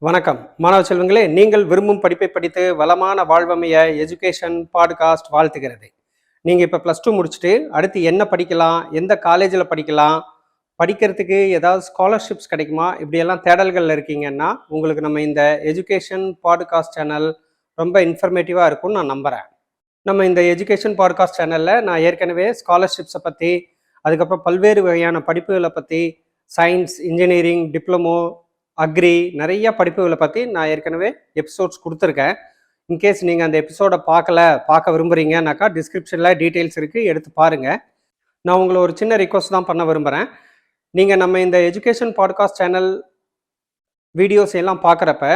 வணக்கம் மாணவ செல்வங்களே, நீங்கள் விரும்பும் படிப்பை படித்து வளமான வாழ்வமைய எஜுகேஷன் பாட்காஸ்ட் வாழ்த்துகிறது. நீங்கள் இப்போ +2 முடிச்சுட்டு அடுத்து என்ன படிக்கலாம், எந்த காலேஜில் படிக்கலாம், படிக்கிறதுக்கு ஏதாவது ஸ்காலர்ஷிப்ஸ் கிடைக்குமா, இப்படியெல்லாம் தேடல்களில் இருக்கீங்கன்னா உங்களுக்கு நம்ம இந்த எஜுகேஷன் பாட்காஸ்ட் சேனல் ரொம்ப இன்ஃபர்மேட்டிவாக இருக்கும்னு நான் நம்புகிறேன். நம்ம இந்த எஜுகேஷன் பாட்காஸ்ட் சேனலில் நான் ஏற்கனவே ஸ்காலர்ஷிப்ஸை பற்றி, அதுக்கப்புறம் பல்வேறு வகையான படிப்புகளை பற்றி, சயின்ஸ், இன்ஜினியரிங், டிப்ளமோ, அக்ரி, நிறைய படிப்புகளை பற்றி நான் ஏற்கனவே எபிசோட்ஸ் கொடுத்துருக்கேன். இன்கேஸ் நீங்கள் அந்த எபிசோடை பார்க்க விரும்புகிறீங்கன்னாக்கா டிஸ்கிரிப்ஷனில் டீட்டெயில்ஸ் இருக்குது, எடுத்து பாருங்கள். நான் உங்களை ஒரு சின்ன ரிக்வஸ்ட் தான் பண்ண விரும்புகிறேன். நீங்கள் நம்ம இந்த எஜுகேஷன் பாட்காஸ்ட் சேனல் வீடியோஸ் எல்லாம் பார்க்குறப்ப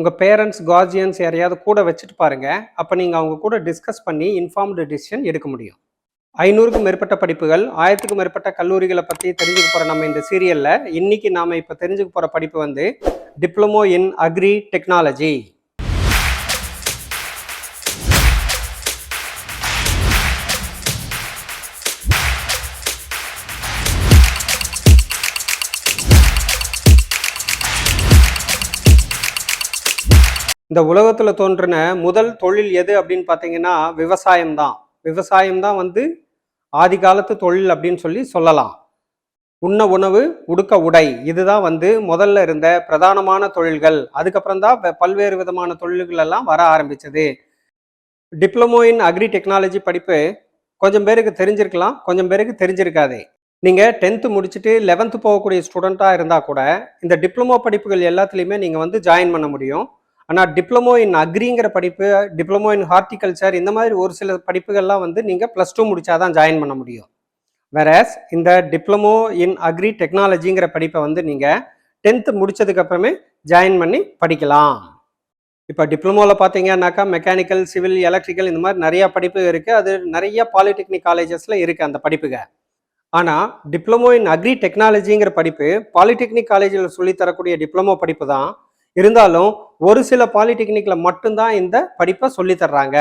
உங்கள் பேரண்ட்ஸ், கார்ஜியன்ஸ் யாரையாவது கூட வச்சுட்டு பாருங்கள். அப்போ நீங்கள் அவங்க கூட டிஸ்கஸ் பண்ணி இன்ஃபார்ம்டு டிசிஷன் எடுக்க முடியும். 500க்கும் மேற்பட்ட படிப்புகள், 1000க்கும் மேற்பட்ட கல்லூரிகளை பற்றி தெரிஞ்சுக்க போகிற நம்ம இந்த சீரியலில் இன்னைக்கு நாம் இப்போ தெரிஞ்சுக்க போகிற படிப்பு வந்து டிப்ளமோ இன் அக்ரி டெக்னாலஜி. இந்த உலகத்தில் தோன்றின முதல் தொழில் எது அப்படின்னு பார்த்தீங்கன்னா விவசாயம்தான். விவசாயம்தான் வந்து ஆதி காலத்து தொழில் அப்படின்னு சொல்லலாம். உண்ண உணவு, உடுக்க உடை, இதுதான் வந்து முதல்ல இருந்த பிரதானமான தொழில்கள். அதுக்கப்புறம் தான் பல்வேறு விதமான தொழில்கள் எல்லாம் வர ஆரம்பிச்சது. டிப்ளமோ இன் அக்ரி டெக்னாலஜி படிப்பு கொஞ்சம் பேருக்கு தெரிஞ்சிருக்கலாம், கொஞ்சம் பேருக்கு தெரிஞ்சிருக்காது. நீங்கள் 10th முடிச்சுட்டு 11th போகக்கூடிய ஸ்டூடெண்ட்டாக இருந்தால் கூட இந்த டிப்ளமோ படிப்புகள் எல்லாத்துலேயுமே நீங்கள் வந்து ஜாயின் பண்ண முடியும். ஆனால் டிப்ளமோ இன் அக்ரிங்கிற படிப்பு, டிப்ளமோ இன் ஹார்டிகல்ச்சர், இந்த மாதிரி ஒரு சில படிப்புகள்லாம் வந்து நீங்கள் +2 முடிச்சாதான் ஜாயின் பண்ண முடியும். வேறஸ் இந்த டிப்ளமோ இன் அக்ரி டெக்னாலஜிங்கிற படிப்பை வந்து நீங்கள் 10th முடிச்சதுக்கு அப்புறமே ஜாயின் பண்ணி படிக்கலாம். இப்போ டிப்ளமோவில் பார்த்தீங்கன்னாக்கா மெக்கானிக்கல், சிவில், எலக்ட்ரிக்கல், இந்த மாதிரி நிறையா படிப்பு இருக்குது. அது நிறைய பாலிடெக்னிக் காலேஜஸில் இருக்குது அந்த படிப்புகள். ஆனால் டிப்ளமோ இன் அக்ரி டெக்னாலஜிங்கிற படிப்பு பாலிடெக்னிக் காலேஜில் சொல்லித்தரக்கூடிய டிப்ளமோ படிப்பு தான். இருந்தாலும் ஒரு சில பாலிடெக்னிக்ல மட்டும்தான் இந்த படிப்பை சொல்லி தர்றாங்க.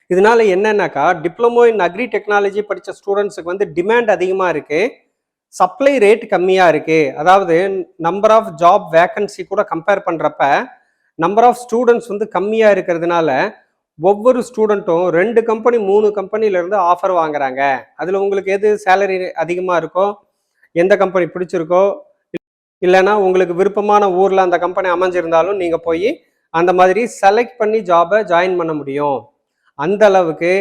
இதனால என்னன்னாக்கா டிப்ளமோ இன் அக்ரி டெக்னாலஜி படித்த ஸ்டூடெண்ட்ஸுக்கு வந்து டிமாண்ட் அதிகமாக இருக்கு, சப்ளை ரேட் கம்மியாக இருக்கு. அதாவது நம்பர் ஆஃப் ஜாப் வேக்கன்சி கூட கம்பேர் பண்ணுறப்ப நம்பர் ஆஃப் ஸ்டூடெண்ட்ஸ் வந்து கம்மியாக இருக்கிறதுனால ஒவ்வொரு ஸ்டூடெண்ட்டும் 2 கம்பெனி 3 கம்பெனிலேருந்து ஆஃபர் வாங்குறாங்க. அதில் உங்களுக்கு எது சேலரி அதிகமாக இருக்கோ, எந்த கம்பெனி பிடிச்சிருக்கோ, இல்லைன்னா உங்களுக்கு விருப்பமான ஊரில் அந்த கம்பெனி அமைஞ்சிருந்தாலும் நீங்கள் போய் அந்த மாதிரி செலக்ட் பண்ணி ஜாபை ஜாயின் பண்ண முடியும். அந்த அளவுக்கு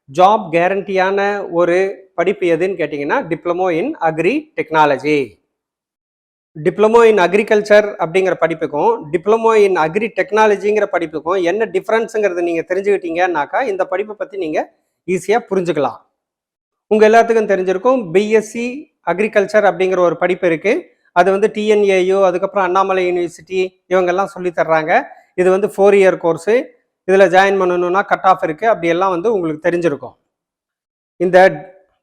ஜாப் கேரண்டியான ஒரு படிப்பு எதுன்னு கேட்டிங்கன்னா diploma in agri technology. Diploma in agriculture அப்படிங்கிற படிப்புக்கும் டிப்ளமோ இன் அக்ரி டெக்னாலஜிங்கிற படிப்புக்கும் என்ன டிஃப்ரென்ஸுங்கிறது நீங்கள் தெரிஞ்சுக்கிட்டீங்கன்னாக்கா இந்த படிப்பை பற்றி நீங்கள் ஈஸியாக புரிஞ்சுக்கலாம். உங்கள் எல்லாத்துக்கும் தெரிஞ்சிருக்கும், பிஎஸ்சி அக்ரிகல்ச்சர் அப்படிங்கிற ஒரு படிப்பு இருக்குது. அது வந்து டிஎன்ஏயு, அதுக்கப்புறம் அண்ணாமலை யூனிவர்சிட்டி, இவங்கெல்லாம் சொல்லி தர்றாங்க. இது வந்து 4 இயர் கோர்ஸு. இதில் ஜாயின் பண்ணணும்னா கட் ஆஃப் இருக்குது, அப்படியெல்லாம் வந்து உங்களுக்கு தெரிஞ்சிருக்கும். இந்த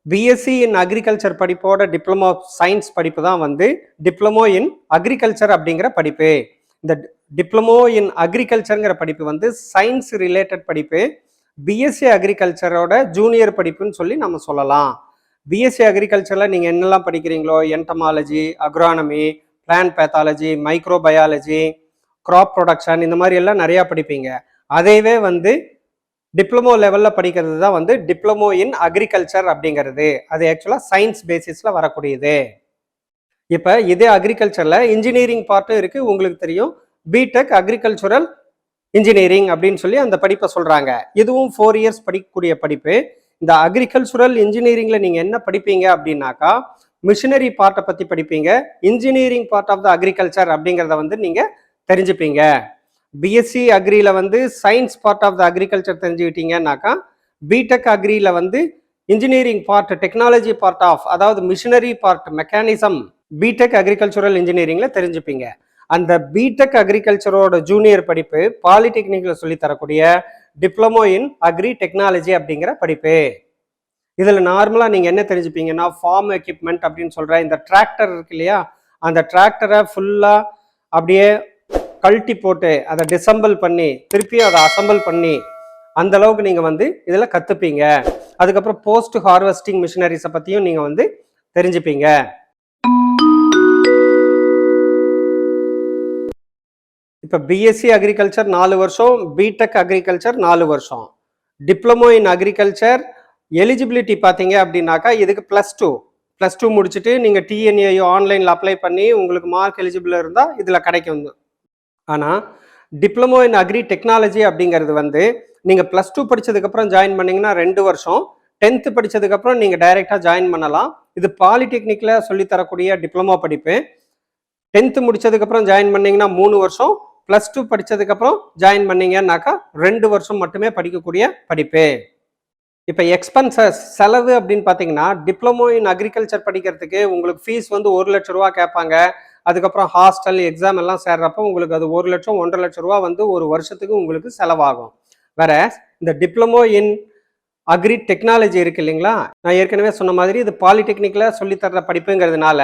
பிஎஸ்சி இன் அக்ரிகல்ச்சர் படிப்போட டிப்ளமோ சயின்ஸ் படிப்பு தான் வந்து டிப்ளமோ இன் அக்ரிகல்ச்சர் அப்படிங்கிற படிப்பு. இந்த டிப்ளமோ இன் அக்ரிகல்ச்சருங்கிற படிப்பு வந்து சயின்ஸ் ரிலேட்டட் படிப்பு. பிஎஸ்சி அக்ரிகல்ச்சரோட ஜூனியர் படிப்புன்னு சொல்லி நம்ம சொல்லலாம். பிஎஸ்சி அக்ரிகல்ச்சரில் நீங்கள் என்னெல்லாம் படிக்கிறீங்களோ, entomology, agronomy, plant pathology, microbiology, crop production, இந்த மாதிரி எல்லாம் நிறையா படிப்பீங்க. அதைவே வந்து டிப்ளமோ லெவலில் படிக்கிறது தான் வந்து டிப்ளமோ இன் அக்ரிகல்ச்சர் அப்படிங்கிறது. அது ஆக்சுவலாக சயின்ஸ் பேசிஸில் வரக்கூடியது. இப்போ இதே அக்ரிகல்ச்சரில் இன்ஜினியரிங் பார்ட்டும் இருக்குது. உங்களுக்கு தெரியும், பிடெக் அக்ரிகல்ச்சுரல் இன்ஜினியரிங் அப்படின்னு சொல்லி அந்த படிப்பை சொல்கிறாங்க. இதுவும் 4 இயர்ஸ் படிக்கக்கூடிய படிப்பு. இந்த அக்ரிகல்ச்சுரல் இன்ஜினியரிங்ல நீங்க என்ன படிப்பீங்க அப்படின்னாக்கா மிஷினரி பார்ட்டை பத்தி படிப்பீங்க. Engineering part of the agriculture அப்படிங்கிறத வந்து நீங்க தெரிஞ்சுப்பீங்க. பிஎஸ்சி அக்ரியில வந்து science part of the agriculture தெரிஞ்சுக்கிட்டீங்கன்னாக்கா பிடெக் அக்ரியில வந்து engineering part, technology part of, அதாவது machinery part, mechanism, BTech agricultural இன்ஜினியரிங்ல தெரிஞ்சுப்பீங்க. அந்த பிடெக் அக்ரிகல்ச்சரோட ஜூனியர் படிப்பு பாலிடெக்னிக்ல சொல்லி தரக்கூடிய டிப்ளமோ இன் அக்ரி டெக்னாலஜி அப்படிங்கிற படிப்பு. இதில் நார்மலாக நீங்கள் என்ன தெரிஞ்சுப்பீங்கன்னா ஃபார்ம் எக்யூப்மெண்ட் அப்படின்னு சொல்கிற இந்த டிராக்டர் இருக்கு இல்லையா, அந்த டிராக்டரை ஃபுல்லாக அப்படியே கழட்டி போட்டு அதை டிசம்பிள் பண்ணி திருப்பியும் அதை அசம்பிள் பண்ணி அந்த அளவுக்கு நீங்கள் வந்து இதில் கற்றுப்பீங்க. அதுக்கப்புறம் போஸ்ட் ஹார்வெஸ்டிங் மிஷினரிஸை பற்றியும் நீங்கள் வந்து தெரிஞ்சுப்பீங்க. இப்போ பிஎஸ்சி அக்ரிகல்ச்சர் 4 வருஷம், பிடெக் அக்ரிகல்ச்சர் 4 வருஷம். டிப்ளமோ இன் அக்ரிகல்ச்சர் எலிஜிபிலிட்டி பார்த்தீங்க அப்படின்னாக்கா இதுக்கு +2 முடிச்சுட்டு நீங்கள் டிஎன்ஏயோ ஆன்லைனில் அப்ளை பண்ணி உங்களுக்கு மார்க் எலிஜிபிள் இருந்தால் இதில் கிடைக்கும். ஆனால் டிப்ளமோ இன் அக்ரி டெக்னாலஜி அப்படிங்கிறது வந்து நீங்கள் +2 படித்ததுக்கப்புறம் ஜாயின் பண்ணிங்கன்னா 2 வருஷம், 10th படித்ததுக்கப்புறம் நீங்கள் டைரெக்டாக ஜாயின் பண்ணலாம். இது பாலிடெக்னிக்கில் சொல்லித்தரக்கூடிய டிப்ளமோ படிப்பு. 10th முடிச்சதுக்கப்புறம் ஜாயின் பண்ணிங்கன்னா 3 வருஷம், +2 படித்ததுக்கப்புறம் ஜாயின் பண்ணிங்கன்னாக்கா 2 வருஷம் மட்டுமே படிக்கக்கூடிய படிப்பு. இப்போ எக்ஸ்பென்சஸ் செலவு அப்படின்னு பார்த்தீங்கன்னா டிப்ளமோ இன் அக்ரிகல்ச்சர் படிக்கிறதுக்கு உங்களுக்கு ஃபீஸ் வந்து 1 லட்ச ரூபா கேட்பாங்க. அதுக்கப்புறம் ஹாஸ்டல் எக்ஸாம் எல்லாம் சேர்றப்போ உங்களுக்கு அது 1 லட்சம் 1.5 லட்ச ரூபா வந்து ஒரு வருஷத்துக்கு உங்களுக்கு செலவாகும். வேற இந்த டிப்ளமோ இன் அக்ரி டெக்னாலஜி இருக்கு இல்லைங்களா, நான் ஏற்கனவே சொன்ன மாதிரி இது பாலிடெக்னிக்கில் சொல்லித்தர படிப்புங்கிறதுனால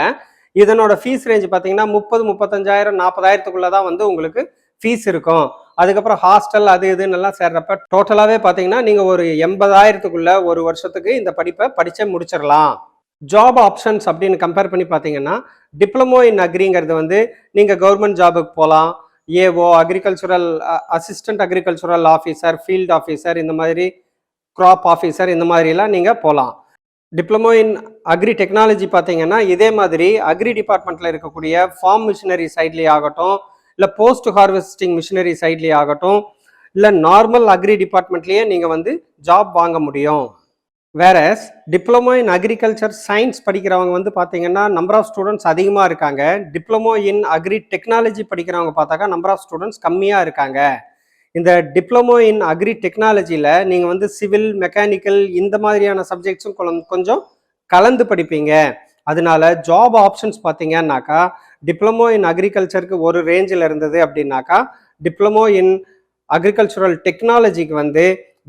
இதனோட ஃபீஸ் ரேஞ்ச் பார்த்தீங்கன்னா 30, 35,000, 40,000க்குள்ள தான் வந்து உங்களுக்கு ஃபீஸ் இருக்கும். அதுக்கப்புறம் ஹாஸ்டல் அது இதுன்னு எல்லாம் சேர்றப்ப டோட்டலாகவே பார்த்தீங்கன்னா நீங்கள் ஒரு 80,000க்குள்ள ஒரு வருஷத்துக்கு இந்த படிப்பை படிச்சே முடிச்சிடலாம். ஜாப் ஆப்ஷன்ஸ் அப்படின்னு கம்பேர் பண்ணி பார்த்தீங்கன்னா டிப்ளமோ இன் அக்ரிங்கிறது வந்து நீங்கள் கவர்மெண்ட் ஜாபுக்கு போகலாம். AO, agricultural assistant agricultural officer, field officer, இந்த மாதிரி கிராப் ஆஃபீஸர், இந்த மாதிரிலாம் நீங்கள் போகலாம். டிப்ளமோ இன் அக்ரி டெக்னாலஜி பார்த்தீங்கன்னா இதே மாதிரி அக்ரி டிபார்ட்மெண்ட்டில் இருக்கக்கூடிய ஃபார்ம் மிஷினரி சைட்லேயே ஆகட்டும், இல்லை போஸ்ட் ஹார்வெஸ்டிங் மிஷினரி சைட்லேயே ஆகட்டும், இல்லை நார்மல் அக்ரி டிபார்ட்மெண்ட்லேயே நீங்கள் வந்து ஜாப் வாங்க முடியும். வேற டிப்ளமோ இன் அக்ரிகல்ச்சர் சயின்ஸ் படிக்கிறவங்க வந்து பார்த்தீங்கன்னா நம்பர் ஆஃப் ஸ்டூடெண்ட்ஸ் அதிகமாக இருக்காங்க. டிப்ளமோ இன் அக்ரி டெக்னாலஜி படிக்கிறவங்க பார்த்தாக்கா நம்பர் ஆஃப் ஸ்டூடெண்ட்ஸ் கம்மியாக இருக்காங்க. இந்த டிப்ளமோ இன் அக்ரி டெக்னாலஜியில் நீங்கள் வந்து சிவில், மெக்கானிக்கல் இந்த மாதிரியான சப்ஜெக்ட்ஸும் கொஞ்சம் கலந்து படிப்பீங்க. அதனால ஜாப் ஆப்ஷன்ஸ் பார்த்தீங்கன்னாக்கா டிப்ளமோ இன் அக்ரிகல்ச்சருக்கு ஒரு ரேஞ்சில் இருந்தது அப்படின்னாக்கா டிப்ளமோ இன் அக்ரிகல்ச்சுரல் டெக்னாலஜிக்கு வந்து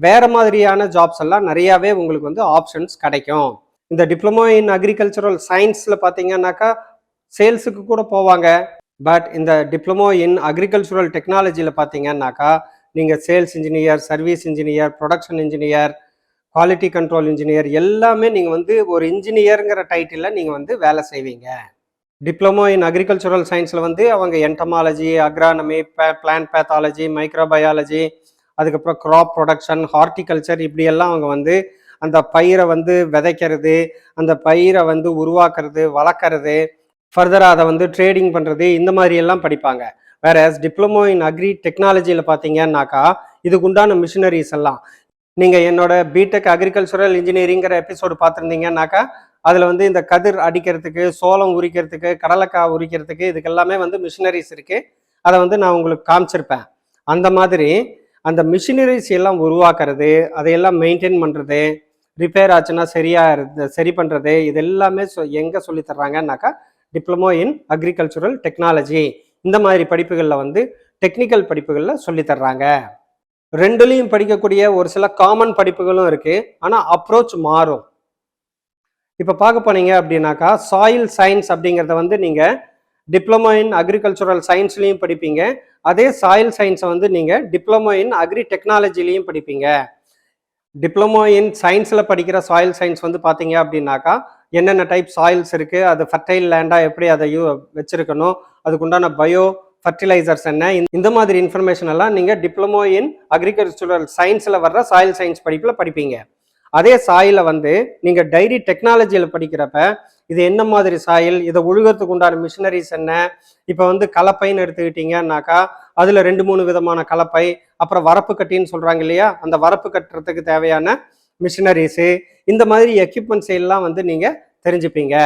வேற மாதிரியான ஜாப்ஸ் எல்லாம் நிறையாவே உங்களுக்கு வந்து ஆப்ஷன்ஸ் கிடைக்கும். இந்த டிப்ளமோ இன் அக்ரிகல்ச்சுரல் சயின்ஸில் பார்த்தீங்கன்னாக்கா சேல்ஸுக்கு கூட போவாங்க. பட் இந்த டிப்ளமோ இன் அக்ரிகல்ச்சுரல் டெக்னாலஜியில் பார்த்தீங்கன்னாக்கா நீங்கள் sales engineer, service engineer, production engineer, quality control engineer எல்லாமே நீங்கள் வந்து ஒரு இன்ஜினியருங்கிற டைட்டிலில் நீங்கள் வந்து வேலை செய்வீங்க. டிப்ளமோ இன் அக்ரிகல்ச்சுரல் சயின்ஸில் வந்து அவங்க entomology, agronomy, plant pathology, microbiology, அதுக்கப்புறம் கிராப் ப்ரொடக்ஷன், ஹார்டிகல்ச்சர், இப்படியெல்லாம் அவங்க வந்து அந்த பயிரை வந்து விதைக்கிறது, அந்த பயிரை வந்து உருவாக்குறது, வளர்க்குறது, ஃபர்தராக அதை வந்து ட்ரேடிங் பண்ணுறது, இந்த மாதிரி எல்லாம் படிப்பாங்க. வேற டிப்ளமோ இன் அக்ரி டெக்னாலஜியில் பார்த்தீங்கன்னாக்கா இதுக்கு உண்டான மிஷினரிஸ் எல்லாம் நீங்கள் என்னோட பிடெக் அக்ரிகல்ச்சுரல் இன்ஜினியரிங்கிற எபிசோடு பார்த்துருந்தீங்கன்னாக்கா அதில் வந்து இந்த கதிர் அடிக்கிறதுக்கு, சோளம் உரிக்கிறதுக்கு, கடலைக்காய் உரிக்கிறதுக்கு இதுக்கெல்லாமே வந்து மிஷினரிஸ் இருக்குது. அதை வந்து நான் உங்களுக்கு காமிச்சிருப்பேன். அந்த மாதிரி அந்த மிஷினரிஸ் எல்லாம் உருவாக்குறது, அதையெல்லாம் மெயின்டைன் பண்ணுறது, ரிப்பேர் ஆச்சுன்னா சரி பண்ணுறது, இது எல்லாமே எங்கே சொல்லி தர்றாங்கன்னாக்கா டிப்ளமோ இன் அக்ரிகல்ச்சுரல் டெக்னாலஜி இந்த மாதிரி படிப்புகளில் வந்து டெக்னிக்கல் படிப்புகளில் சொல்லி தர்றாங்க. ரெண்டுலேயும் படிக்கக்கூடிய ஒரு சில காமன் படிப்புகளும் இருக்குது. ஆனால் அப்ரோச் மாறும். இப்போ பார்க்க போனீங்க அப்படின்னாக்கா சாயில் சயின்ஸ் அப்படிங்கிறத வந்து நீங்கள் டிப்ளமோ இன் அக்ரிகல்ச்சுரல் சயின்ஸ்லையும் படிப்பீங்க. அதே சாயில் சயின்ஸை வந்து நீங்கள் டிப்ளமோ இன் அக்ரி டெக்னாலஜிலையும் படிப்பீங்க. டிப்ளமோ இன் சயின்ஸில் படிக்கிற சாயில் சயின்ஸ் வந்து பார்த்தீங்க அப்படின்னாக்கா என்னென்ன டைப் சாயில்ஸ் இருக்குது, அது ஃபர்டைல் லேண்டாக எப்படி அதை வச்சுருக்கணும், அதுக்குண்டான பயோ ஃபர்டிலைசர்ஸ் என்ன, இந்த மாதிரி இன்ஃபர்மேஷன் எல்லாம் நீங்கள் டிப்ளமோ இன் அக்ரிகல்ச்சுரல் சயின்ஸில் வர்ற சாயில் சயின்ஸ் படிப்பில் படிப்பீங்க. அதே சாயிலை வந்து நீங்கள் டைரி டெக்னாலஜியில் படிக்கிறப்ப இது என்ன மாதிரி சாயில், இதை உழுகிறதுக்கு உண்டான மிஷினரிஸ் என்ன, இப்போ வந்து கலப்பைன்னு எடுத்துக்கிட்டீங்கன்னாக்கா அதில் 2-3 விதமான கலப்பை, அப்புறம் வரப்பு கட்டின்னு சொல்கிறாங்க இல்லையா, அந்த வரப்பு கட்டுறதுக்கு தேவையான மிஷினரிஸு, இந்த மாதிரி எக்யூப்மெண்ட்ஸ் எல்லாம் வந்து நீங்கள் தெரிஞ்சுப்பீங்க.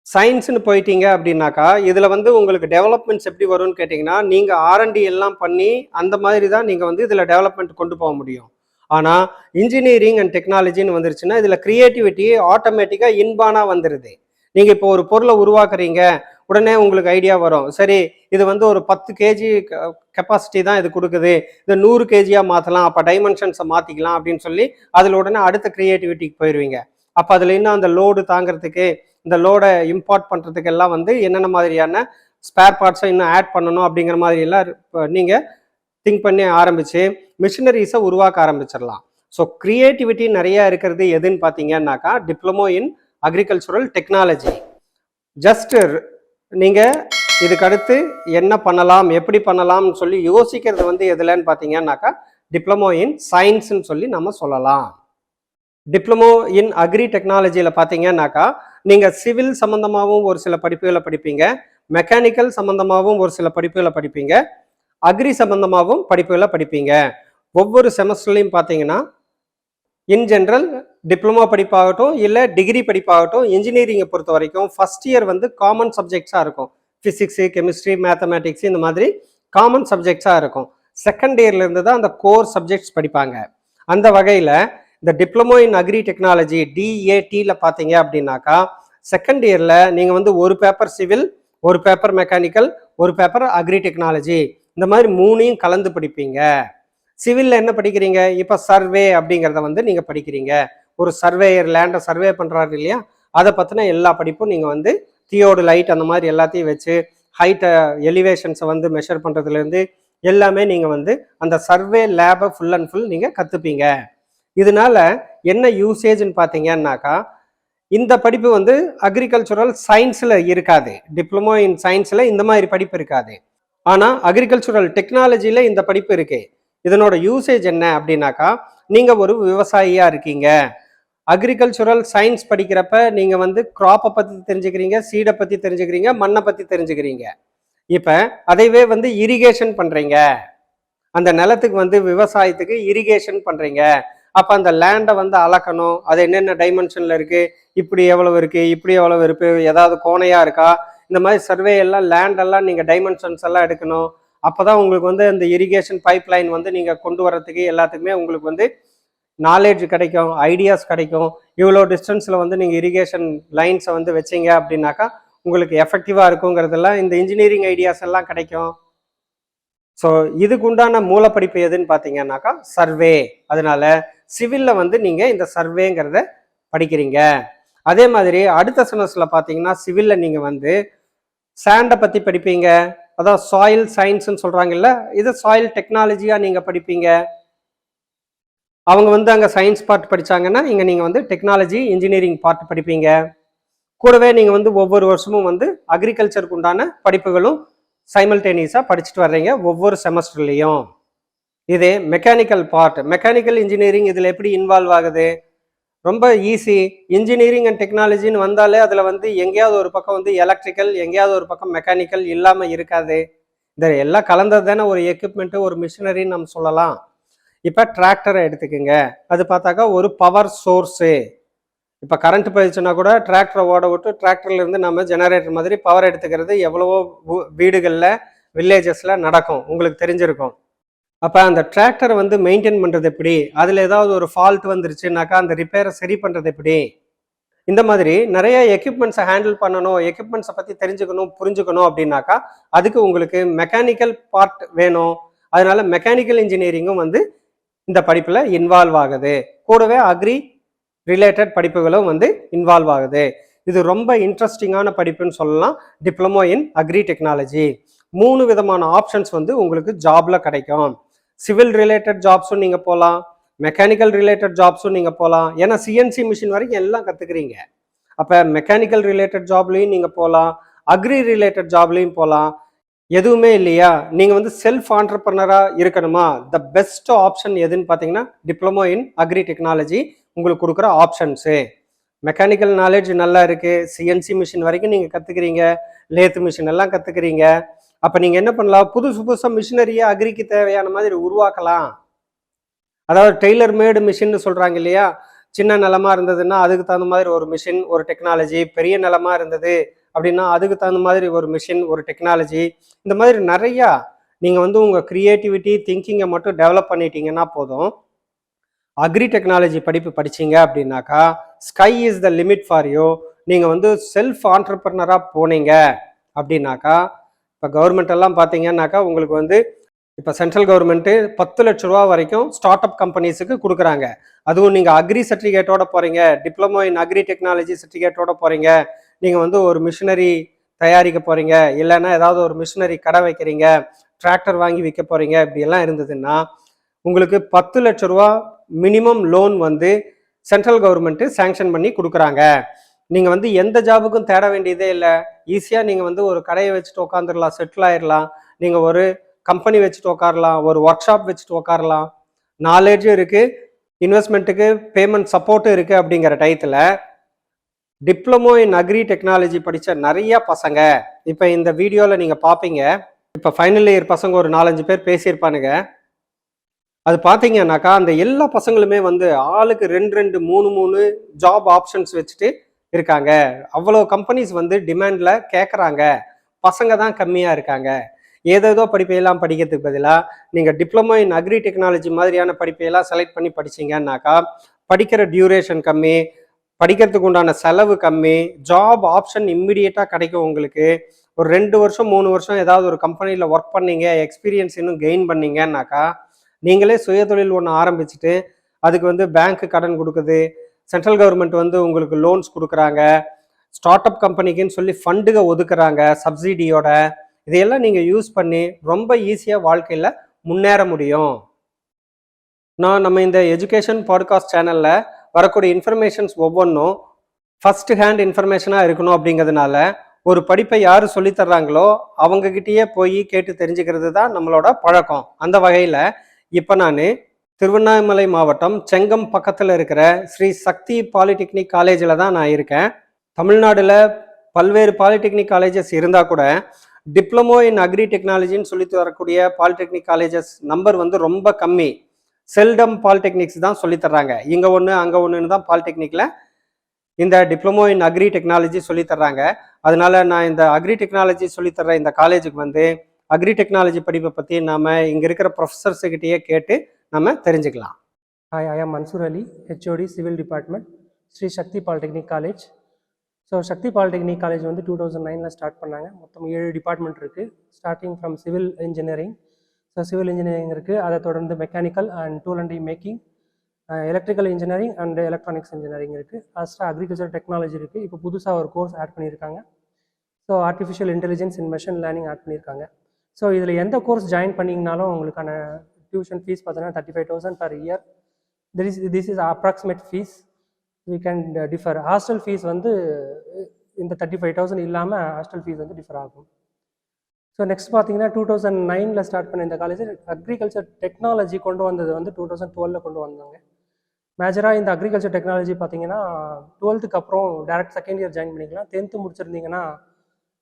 சயின்ஸ்னு போயிட்டீங்க அப்படின்னாக்கா இதில் வந்து உங்களுக்கு டெவலப்மெண்ட்ஸ் எப்படி வரும்னு கேட்டிங்கன்னா நீங்கள் R&D எல்லாம் பண்ணி அந்த மாதிரி தான் நீங்கள் வந்து இதில் டெவலப்மெண்ட் கொண்டு போக முடியும். ஆனால் இன்ஜினியரிங் அண்ட் டெக்னாலஜின்னு வந்துருச்சுன்னா இதில் க்ரியேட்டிவிட்டி ஆட்டோமேட்டிக்காக இன்பானாக வந்துடுது. நீங்கள் இப்போ ஒரு பொருளை உருவாக்குறீங்க, உடனே உங்களுக்கு ஐடியா வரும், சரி இது வந்து ஒரு 10 கேஜி கெப்பாசிட்டி தான் இது கொடுக்குது, இதை 100 கேஜியாக மாற்றலாம், அப்போ டைமென்ஷன்ஸை மாற்றிக்கலாம் அப்படின்னு சொல்லி அதில் உடனே அடுத்த க்ரியேட்டிவிட்டிக்கு போயிடுவீங்க. அப்போ அதில் இன்னும் அந்த லோடு தாங்கிறதுக்கு, இந்த லோடை இம்போர்ட் பண்ணுறதுக்கு எல்லாம் வந்து என்னென்ன மாதிரியான ஸ்பேர் பார்ட்ஸை இன்னும் ஆட் பண்ணணும் அப்படிங்கிற மாதிரி எல்லாம் நீங்கள் திங்க் பண்ணி ஆரம்பித்து மிஷினரிஸை உருவாக்க ஆரம்பிச்சிடலாம். ஸோ க்ரியேட்டிவிட்டி நிறையா இருக்கிறது எதுன்னு பார்த்தீங்கன்னாக்கா diploma in agricultural technology. Just நீங்கள் இதுக்கு அடுத்து என்ன பண்ணலாம், எப்படி பண்ணலாம்னு சொல்லி யோசிக்கிறது வந்து எதுலன்னு பார்த்தீங்கன்னாக்கா டிப்ளமோ இன் சயின்ஸ்ன்னு சொல்லி நம்ம சொல்லலாம். டிப்ளமோ இன் அக்ரி டெக்னாலஜியில் பார்த்தீங்கன்னாக்கா நீங்கள் சிவில் சம்மந்தமாகவும் ஒரு சில படிப்புகளை படிப்பீங்க, மெக்கானிக்கல் சம்மந்தமாகவும் ஒரு சில படிப்புகளை படிப்பீங்க, அக்ரி சம்மந்தமாகவும் படிப்புகளை படிப்பீங்க. ஒவ்வொரு செமஸ்டர்லையும் பார்த்தீங்கன்னா இன் ஜென்ரல் டிப்ளமோ படிப்பாகட்டும் இல்லை டிகிரி படிப்பாகட்டும் இன்ஜினியரிங்கை பொறுத்த வரைக்கும் ஃபஸ்ட் இயர் வந்து காமன் சப்ஜெக்ட்ஸாக இருக்கும். ஃபிசிக்ஸு, கெமிஸ்ட்ரி, மேத்தமேட்டிக்ஸ் இந்த மாதிரி காமன் சப்ஜெக்ட்ஸாக இருக்கும். செகண்ட் இயர்லேருந்து தான் அந்த கோர் சப்ஜெக்ட்ஸ் படிப்பாங்க. அந்த வகையில் இந்த டிப்ளமோ இன் அக்ரி டெக்னாலஜி டிஏடியில் பார்த்தீங்க அப்படின்னாக்கா செகண்ட் இயரில் நீங்கள் வந்து ஒரு பேப்பர் சிவில், ஒரு பேப்பர் மெக்கானிக்கல், ஒரு பேப்பர் அக்ரி டெக்னாலஜி, இந்த மாதிரி மூணையும் கலந்து படிப்பீங்க. சிவில்ல என்ன படிக்கிறீங்க, இப்போ சர்வே அப்படிங்கிறத வந்து நீங்கள் படிக்கிறீங்க. ஒரு சர்வேயர் லேண்டை சர்வே பண்ணுறாரு இல்லையா, அதை பற்றின எல்லா படிப்பும் நீங்கள் வந்து தியோடு லைட் அந்த மாதிரி எல்லாத்தையும் வச்சு ஹைட்டை எலிவேஷன்ஸை வந்து மெஷர் பண்ணுறதுலேருந்து எல்லாமே நீங்கள் வந்து அந்த சர்வே லேபை ஃபுல் அண்ட் ஃபுல் நீங்கள் கற்றுப்பீங்க. இதனால என்ன யூசேஜ்னு பார்த்தீங்கன்னாக்கா இந்த படிப்பு வந்து அக்ரிகல்ச்சுரல் சயின்ஸில் இருக்காது. டிப்ளமோ இன் சயின்ஸில் இந்த மாதிரி படிப்பு இருக்காது. ஆனால் அக்ரிகல்ச்சுரல் டெக்னாலஜியில் இந்த படிப்பு இருக்கு. இதனோட யூசேஜ் என்ன அப்படின்னாக்கா நீங்கள் ஒரு விவசாயியாக இருக்கீங்க, அக்ரிகல்ச்சுரல் சயின்ஸ் படிக்கிறப்ப நீங்கள் வந்து கிராப்பை பற்றி தெரிஞ்சுக்கிறீங்க, சீடை பற்றி தெரிஞ்சுக்கிறீங்க, மண்ணை பற்றி தெரிஞ்சுக்கிறீங்க. இப்போ அதைவே வந்து இரிகேஷன் பண்ணுறீங்க, அந்த நிலத்துக்கு வந்து விவசாயத்துக்கு இரிகேஷன் பண்ணுறீங்க. அப்போ அந்த லேண்டை வந்து அளக்கணும், அது என்னென்ன டைமென்ஷனில் இருக்குது, இப்படி எவ்வளவு இருக்குது, இப்படி எவ்வளவு இருக்குது, ஏதாவது கோணையாக இருக்கா, இந்த மாதிரி சர்வே எல்லாம் லேண்டெல்லாம் நீங்கள் டைமென்ஷன்ஸ் எல்லாம் எடுக்கணும். அப்போ தான் உங்களுக்கு வந்து இந்த இரிகேஷன் பைப் லைன் வந்து நீங்கள் கொண்டு வரத்துக்கு எல்லாத்துக்குமே உங்களுக்கு வந்து நாலேஜ் கிடைக்கும், ஐடியாஸ் கிடைக்கும். இவ்வளோ டிஸ்டன்ஸில் வந்து நீங்கள் இரிகேஷன் லைன்ஸை வந்து வச்சிங்க அப்படின்னாக்கா உங்களுக்கு எஃபெக்டிவாக இருக்குங்கிறதெல்லாம் இந்த இன்ஜினியரிங் ஐடியாஸ் எல்லாம் கிடைக்கும். ஸோ இதுக்கு உண்டான மூலப்படிப்பு எதுன்னு பார்த்தீங்கன்னாக்கா சர்வே. அதனால சிவிலில் வந்து நீங்கள் இந்த சர்வேங்கிறத படிக்கிறீங்க. அதே மாதிரி அடுத்த செமஸ்டரில் பார்த்தீங்கன்னா சிவிலில் நீங்கள் வந்து சாண்டை பற்றி படிப்பீங்க, அதான் சாயில் சயின்ஸ்ன்னு சொல்கிறாங்கல்ல, இது சாயில் டெக்னாலஜியாக நீங்கள் படிப்பீங்க. அவங்க வந்து அங்கே சயின்ஸ் பார்ட் படித்தாங்கன்னா இங்கே நீங்கள் வந்து டெக்னாலஜி இன்ஜினியரிங் பார்ட் படிப்பீங்க. கூடவே நீங்கள் வந்து ஒவ்வொரு வருஷமும் வந்து அக்ரிகல்ச்சருக்கு உண்டான படிப்புகளும் சைமல்டேனியஸாக படிச்சுட்டு வர்றீங்க ஒவ்வொரு செமஸ்டர்லேயும். இதே மெக்கானிக்கல் பார்ட், மெக்கானிக்கல் இன்ஜினியரிங் இதில் எப்படி இன்வால்வ் ஆகுது, ரொம்ப ஈஸி. இன்ஜினியரிங் அண்ட் டெக்னாலஜின்னு வந்தாலே அதில் வந்து எங்கேயாவது ஒரு பக்கம் வந்து எலக்ட்ரிக்கல், எங்கேயாவது ஒரு பக்கம் மெக்கானிக்கல் இல்லாமல் இருக்காது. இந்த எல்லாம் கலந்தது தானே ஒரு எக்யூப்மெண்ட்டு, ஒரு மிஷினரின்னு நம்ம சொல்லலாம். இப்போ டிராக்டரை எடுத்துக்கோங்க, அது பார்த்தாக்கா ஒரு பவர் சோர்ஸு. இப்போ கரண்ட் போயிடுச்சுன்னா கூட டிராக்டரை ஓட விட்டு டிராக்டர்லேருந்து நம்ம ஜெனரேட்டர் மாதிரி பவர் எடுத்துக்கிறது எவ்வளவோ வீடுகளில் வில்லேஜஸில் நடக்கும், உங்களுக்கு தெரிஞ்சிருக்கும். அப்போ அந்த டிராக்டரை வந்து மெயின்டைன் பண்ணுறது எப்படி, அதில் ஏதாவது ஒரு ஃபால்ட் வந்துருச்சுனாக்கா அந்த ரிப்பேரை சரி பண்ணுறது எப்படி, இந்த மாதிரி நிறைய எக்யூப்மெண்ட்ஸை ஹேண்டில் பண்ணணும், எக்யூப்மெண்ட்ஸை பற்றி தெரிஞ்சுக்கணும், புரிஞ்சுக்கணும் அப்படின்னாக்கா அதுக்கு உங்களுக்கு மெக்கானிக்கல் பார்ட் வேணும். அதனால மெக்கானிக்கல் இன்ஜினியரிங்கும் வந்து இந்த படிப்பில் இன்வால்வ் ஆகுது. கூடவே அக்ரி ரிலேட்டட் படிப்புகளும் வந்து இன்வால்வ் ஆகுது. இது ரொம்ப இன்ட்ரெஸ்டிங்கான படிப்புன்னு சொல்லலாம். டிப்ளமோ இன் அக்ரி டெக்னாலஜி 3 விதமான ஆப்ஷன்ஸ் வந்து உங்களுக்கு ஜாப்ல கிடைக்கும். சிவில் ரிலேட்டட் ஜாப்ஸும் நீங்கள் போகலாம், மெக்கானிக்கல் ரிலேட்டட் ஜாப்ஸும் நீங்கள் போகலாம். ஏன்னா சிஎன்சி மிஷின் வரைக்கும் எல்லாம் கற்றுக்குறீங்க. அப்போ மெக்கானிக்கல் ரிலேட்டட் ஜாப்லையும் நீங்கள் போகலாம், அக்ரி ரிலேட்டட் ஜாப்லையும் போகலாம். எதுவுமே இல்லையா, நீங்கள் வந்து செல்ஃப் ஆண்டர்பிரனராக இருக்கணுமா, த பெஸ்ட் ஆப்ஷன் எதுன்னு பார்த்தீங்கன்னா டிப்ளமோ இன் அக்ரி டெக்னாலஜி உங்களுக்கு கொடுக்குற ஆப்ஷன்ஸு. மெக்கானிக்கல் நாலேஜ் நல்லா இருக்குது, சிஎன்சி மிஷின் வரைக்கும் நீங்கள் கற்றுக்குறீங்க, லேத்து மிஷின் எல்லாம் கற்றுக்குறீங்க. அப்போ நீங்கள் என்ன பண்ணலாம், புதுசு புதுசாக மிஷினரியை அக்ரிக்கு தேவையான மாதிரி உருவாக்கலாம். அதாவது டெய்லர் மேடு மிஷின்னு சொல்கிறாங்க இல்லையா, சின்ன நிலமாக இருந்ததுன்னா அதுக்கு தகுந்த மாதிரி ஒரு மிஷின், ஒரு டெக்னாலஜி, பெரிய நிலமாக இருந்தது அப்படின்னா அதுக்கு தகுந்த மாதிரி ஒரு மிஷின், ஒரு டெக்னாலஜி, இந்த மாதிரி நிறையா நீங்கள் வந்து உங்கள் க்ரியேட்டிவிட்டி திங்கிங்கை மட்டும் டெவலப் பண்ணிட்டீங்கன்னா போதும். அக்ரி டெக்னாலஜி படிப்பு படிச்சிங்க அப்படின்னாக்கா sky is the limit for you. நீங்கள் வந்து செல்ஃப் ஆண்டர்பிரனராக போனீங்க அப்படின்னாக்கா, இப்போ கவர்மெண்ட் எல்லாம் பார்த்தீங்கன்னாக்கா உங்களுக்கு வந்து இப்போ சென்ட்ரல் கவர்மெண்ட்டு 10 லட்ச ரூபா வரைக்கும் ஸ்டார்ட் அப் கம்பெனிஸுக்கு கொடுக்குறாங்க. அதுவும் நீங்கள் அக்ரி சர்டிஃபிகேட்டோட போகிறீங்க, டிப்ளமோ இன் அக்ரி டெக்னாலஜி சர்டிஃபிகேட்டோட போகிறீங்க, நீங்கள் வந்து ஒரு மிஷினரி தயாரிக்க போகிறீங்க, இல்லைன்னா ஏதாவது ஒரு மிஷினரி கடை வைக்கிறீங்க, டிராக்டர் வாங்கி விற்க போகிறீங்க, இப்படியெல்லாம் இருந்ததுன்னா உங்களுக்கு 10 லட்ச ரூபா மினிமம் லோன் வந்து சென்ட்ரல் கவர்மெண்ட்டு சேங்ஷன் பண்ணி கொடுக்குறாங்க. நீங்கள் வந்து எந்த ஜாபுக்கும் தேட வேண்டியதே இல்லை. ஈஸியாக நீங்கள் வந்து ஒரு கடையை வச்சுட்டு உட்காந்துடலாம், செட்டில் ஆயிடலாம். நீங்கள் ஒரு கம்பெனி வச்சுட்டு உட்காரலாம், ஒரு ஒர்க் ஷாப் வச்சுட்டு உட்காரலாம். நாலேஜும் இருக்குது, இன்வெஸ்ட்மெண்ட்டுக்கு பேமெண்ட் சப்போர்ட்டும் இருக்குது. அப்படிங்கிற டயத்தில் டிப்ளமோ இன் அக்ரி டெக்னாலஜி படித்த நிறைய பசங்க இப்போ இந்த வீடியோவில் நீங்கள் பார்ப்பீங்க. இப்போ ஃபைனல் இயர் பசங்க ஒரு 4-5 பேர் பேசியிருப்பானுங்க. அது பார்த்தீங்கன்னாக்கா அந்த எல்லா பசங்களுமே வந்து ஆளுக்கு 2 3 ஜாப் ஆப்ஷன்ஸ் வச்சுட்டு இருக்காங்க. அவ்வளோ கம்பெனிஸ் வந்து டிமாண்டில் கேட்குறாங்க. பசங்க தான் கம்மியாக இருக்காங்க. ஏதேதோ படிப்பையெல்லாம் படிக்கிறதுக்கு பதிலாக நீங்கள் டிப்ளமோ இன் அக்ரி டெக்னாலஜி மாதிரியான படிப்பையெல்லாம் செலக்ட் பண்ணி படிச்சிங்கன்னாக்கா படிக்கிற டியூரேஷன் கம்மி, படிக்கிறதுக்கு உண்டான செலவு கம்மி, ஜாப் ஆப்ஷன் இம்மிடியேட்டாக கிடைக்கும். உங்களுக்கு ஒரு 2 வருஷம் 3 வருஷம் ஏதாவது ஒரு கம்பெனியில் ஒர்க் பண்ணீங்க, எக்ஸ்பீரியன்ஸ் இன்னும் கெயின் பண்ணீங்கன்னாக்கா நீங்களே சுயதொழில் ஒன்று ஆரம்பிச்சுட்டு அதுக்கு வந்து பேங்க் கடன் கொடுக்குது, சென்ட்ரல் கவர்மெண்ட் வந்து உங்களுக்கு லோன்ஸ் கொடுக்குறாங்க, ஸ்டார்ட் அப் கம்பெனிக்குன்னு சொல்லி ஃபண்டுக ஒதுக்குறாங்க சப்சிடியோட. இதையெல்லாம் நீங்கள் யூஸ் பண்ணி ரொம்ப ஈஸியாக வாழ்க்கையில் முன்னேற முடியும். நம்ம இந்த எஜுகேஷன் பாட்காஸ்ட் சேனலில் வரக்கூடிய இன்ஃபர்மேஷன்ஸ் ஒவ்வொன்றும் ஃபர்ஸ்ட் ஹேண்ட் இன்ஃபர்மேஷனாக இருக்கணும். அப்படிங்கிறதுனால ஒரு படிப்பை யார் சொல்லித்தர்றாங்களோ அவங்ககிட்டயே போய் கேட்டு தெரிஞ்சுக்கிறது தான் நம்மளோட பழக்கம். அந்த வகையில் இப்போ நான் திருவண்ணாமலை மாவட்டம் செங்கம் பக்கத்தில் இருக்கிற ஸ்ரீ சக்தி பாலிடெக்னிக் காலேஜில் தான் நான் இருக்கேன். தமிழ்நாடுல பல்வேறு பாலிடெக்னிக் காலேஜஸ் இருந்தால் கூட டிப்ளமோ இன் அக்ரி டெக்னாலஜின்னு சொல்லி தரக்கூடிய பாலிடெக்னிக் காலேஜஸ் நம்பர் வந்து ரொம்ப கம்மி. செல்டம் பாலிடெக்னிக்ஸ் தான் சொல்லித்தர்றாங்க. இங்கே ஒன்று அங்கே ஒன்றுன்னு தான் பாலிடெக்னிக்கில் இந்த டிப்ளமோ இன் அக்ரி டெக்னாலஜி சொல்லித்தர்றாங்க. அதனால நான் இந்த அக்ரி டெக்னாலஜி சொல்லித்தர்ற இந்த காலேஜுக்கு வந்து அக்ரி டெக்னாலஜி படிப்பை பற்றி நாம் இங்கே இருக்கிற ப்ரொஃபஸர்ஸுக்கிட்டேயே கேட்டு நம்ம தெரிஞ்சுக்கலாம். Hi, I am Mansoor Ali, HOD Civil Department, Sri Shakti Polytechnic College. So Shakti polytechnic college வந்து 2009 ஸ்டார்ட் பண்ணாங்க. மொத்தம் 7 டிபார்ட்மெண்ட் இருக்குது. Starting from civil engineering. So civil engineering இருக்குது, அதை தொடர்ந்து mechanical and tool and making, electrical engineering and electronics engineering இருக்குது. லாஸ்ட்டாக agriculture technology இருக்குது. இப்போ புதுசாக ஒரு கோர்ஸ் ஆட் பண்ணியிருக்காங்க. So artificial intelligence in machine learning add பண்ணியிருக்காங்க. ஸோ இதில் எந்த கோர்ஸ் ஜாயின் பண்ணிங்கனாலும் உங்களுக்கான டியூஷன் ஃபீஸ் பார்த்தீங்கன்னா 35,000 per year. This is approximate fees. We can differ. Hostel fees வந்து இந்த 35,000 இல்லாமல் ஹாஸ்டல் ஃபீஸ் வந்து டிஃபர் ஆகும். ஸோ நெக்ஸ்ட் பார்த்தீங்கன்னா 2009 ஸ்டார்ட் பண்ண இந்த காலேஜ் அக்ரிகல்ச்சர் டெக்னாலஜி கொண்டு வந்தது வந்து 2012 கொண்டு வந்தாங்க. மேஜராக இந்த அக்ரிகல்ச்சர் டெக்னாலஜி பார்த்தீங்கன்னா 12th அப்புறம் டேரக்ட் செகண்ட் இயர் ஜாயின் பண்ணிக்கலாம். 10th முடிச்சிருந்தீங்கன்னா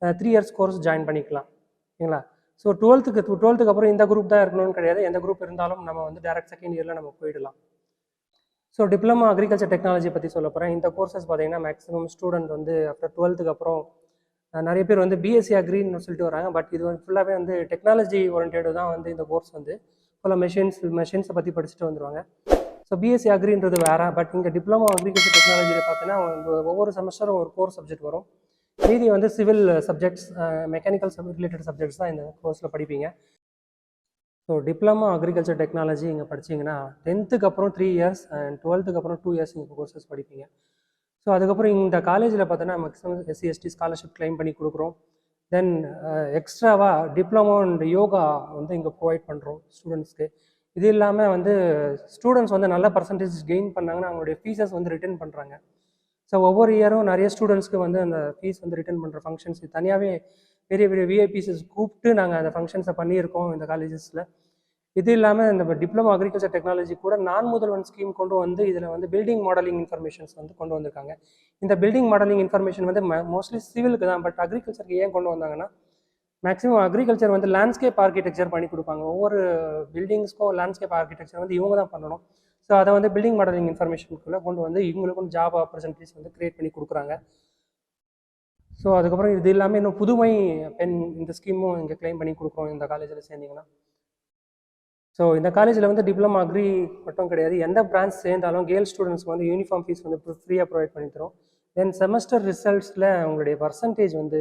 3 years கோர்ஸ் ஜாயின் பண்ணிக்கலாம். ஓகேங்களா? ஸோ 12th அப்புறம் இந்த குரூப் தான் இருக்கணும்னு கிடையாது. எந்த குரூப் இருந்தாலும் நம்ம வந்து டேரக்ட் செகண்ட் இயரில் நம்ம போயிடலாம். ஸோ டிப்ளமா அக்ரிகல்ச்சர் டெக்னாலஜி பற்றி சொல்ல போகிறேன். இந்த கோர்சஸ் பார்த்தீங்கன்னா மேக்ஸிமம் ஸ்டூடெண்ட் வந்து ஆஃப்டர் 12th அப்புறம் நிறைய பேர் வந்து பிஎஸ்சி அக்ரின்னு சொல்லிட்டு வராங்க. பட் இது வந்து ஃபுல்லாகவே வந்து டெக்னாலஜி ஓரியன்டேடு தான் வந்து இந்த கோர்ஸ் வந்து ஃபுல்லாக மெஷின்ஸை பற்றி படிச்சுட்டு வந்துடுவாங்க. ஸோ பிஎஸ்சி அக்ரின்றது வேறு. பட் இங்கே டிப்ளமோ அக்ரிகல்ச்சர் டெக்னாலஜியில் பார்த்தீங்கன்னா ஒவ்வொரு செமஸ்டரும் ஒரு கோர் சப்ஜெக்ட் வரும். மீதி வந்து civil subjects, mechanical related subjects தான் இந்த கோர்ஸில் படிப்பீங்க. ஸோ டிப்ளமோ அக்ரிகல்ச்சர் டெக்னாலஜி இங்கே படிச்சிங்கன்னா 10th அப்புறம் 3 years அண்ட் 12th அப்புறம் 2 years இங்கே கோர்சஸ் படிப்பீங்க. ஸோ அதுக்கப்புறம் இந்த காலேஜில் பார்த்தோன்னா மேக்ஸிமம் SC/ST ஸ்காலர்ஷிப் கிளைம் பண்ணி கொடுக்குறோம். தென் எக்ஸ்ட்ராவாக டிப்ளமோ அண்ட் யோகா வந்து இங்கே ப்ரொவைட் பண்ணுறோம் ஸ்டூடெண்ட்ஸ்க்கு. இது இல்லாமல் வந்து ஸ்டூடெண்ட்ஸ் வந்து நல்ல பர்சன்டேஜ் கெயின் பண்ணாங்கன்னா அவங்களுடைய ஃபீஸஸ் வந்து ரிட்டர்ன் பண்ணுறாங்க. ஸோ ஒவ்வொரு இயரும் நிறைய ஸ்டூடெண்ட்ஸ்க்கு வந்து அந்த ஃபீஸ் வந்து ரிட்டர்ன் பண்ணுற ஃபங்க்ஷன்ஸ் தனியாகவே பெரிய பெரிய விஐபிஸஸ் கூப்பிட்டு நாங்கள் அந்த ஃபங்க்ஷன்ஸை பண்ணியிருக்கோம் இந்த காலேஜஸில். இது இல்லாமல் இந்த டிப்ளமோ அக்ரிகல்ச்சர் டெக்னாலஜி கூட நான் முதல்வன் ஸ்கீம் கொண்டு வந்து இதில் வந்து பில்டிங் மாடலிங் இன்ஃபர்மேஷன்ஸ் வந்து கொண்டு வந்திருக்காங்க. இந்த பில்டிங் மாடலிங் இன்ஃபர்மேஷன் வந்து மோஸ்ட்லி சிவிலுக்கு தான். பட் அக்ரிகல்ச்சருக்கு ஏன் கொண்டு வந்தாங்கன்னா மேக்ஸிமம் அக்ரிகல்ச்சர் வந்து லேண்ட்ஸ்கேப் ஆர்கிடெக்சர் பண்ணி கொடுப்பாங்க. ஒவ்வொரு பில்டிங்ஸ்க்கும் லேண்ட்ஸ்கேப் ஆர்கிடெக்சர் வந்து இவங்க தான் பண்ணணும். ஸோ அதை வந்து பில்டிங் மாடலிங் இன்ஃபர்மேஷனுக்குள்ளே கொண்டு வந்து இவங்களுக்கும் ஜாப் ஆப்பர்ச்சுனிட்டிஸ் வந்து கிரியேட் பண்ணி கொடுக்குறாங்க. ஸோ அதுக்கப்புறம் இது இல்லாமல் இன்னும் புதுமை பெண் இந்த ஸ்கீமும் இங்கே கிளைம் பண்ணி கொடுக்குறோம் இந்த காலேஜில் சேர்ந்தீங்கன்னா. ஸோ இந்த காலேஜில் வந்து டிப்ளமோ அக்ரி மட்டும் கிடையாது, எந்த பிரான்ச் சேர்ந்தாலும் கேர்ள்ஸ் ஸ்டூடெண்ட்ஸ்க்கு வந்து யூனிஃபார்ம் ஃபீஸ் வந்து ஃப்ரீயாக ப்ரொவைட் பண்ணி தரோம். தென் செமஸ்டர் ரிசல்ட்ஸில் உங்களுடைய பர்சன்டேஜ் வந்து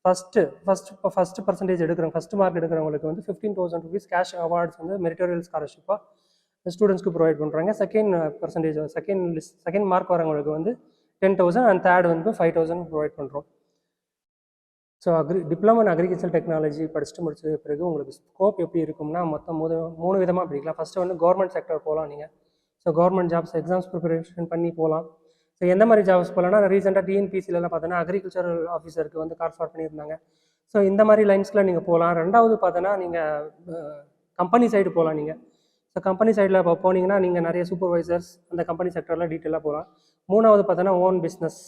ஃபஸ்ட்டு பர்சன்டேஜ் எடுக்கிறவங்க, ஃபஸ்ட் மார்க் எடுக்கிறவங்களுக்கு வந்து 15,000 rupees கேஷ் அவார்ட்ஸ் வந்து மெரிட்டோரியல் ஸ்காலர்ஷிப்பாக ஸ்டூடெண்ட்ஸ்க்கு ப்ரொவைட் பண்ணுறாங்க. செகண்ட் மார்க் வரவங்களுக்கு வந்து 10,000 அண்ட் தேர்ட் வந்து 5,000 ப்ரொவைட் பண்ணுறோம். So diploma in agriculture technology படிச்சுட்டு முடிச்ச பிறகு உங்களுக்கு ஸ்கோப் எப்படி இருக்கும்னா மொத்தம் 3 விதமாக பிரிக்கலாம். ஃபஸ்ட்டு வந்து கவர்மெண்ட் செக்டர் போகலாம் நீங்கள். So government jobs exams preparation பண்ணி போகலாம். ஸோ எந்த மாதிரி ஜாப்ஸ் போகலான்னா ரீசெண்டாக டிஎன்பிசிலலாம் பார்த்தோன்னா அக்ரிகல்ச்சரல் ஆஃபீஸருக்கு வந்து கால்ஃபார் பண்ணியிருந்தாங்க. ஸோ இந்த மாதிரி லைன்ஸில் நீங்கள் போகலாம். ரெண்டாவது பார்த்தோன்னா நீங்கள் கம்பெனி சைடு போகலாம். நீங்கள் ஸோ கம்பெனி சைடில் இப்போ போனீங்கன்னா நீங்கள் நிறைய சூப்பர்வைசர்ஸ் அந்த கம்பெனி செக்டரில் டீட்டெயிலாக போகலாம். மூணாவது பார்த்தோன்னா ஓன் பிஸ்னஸ்.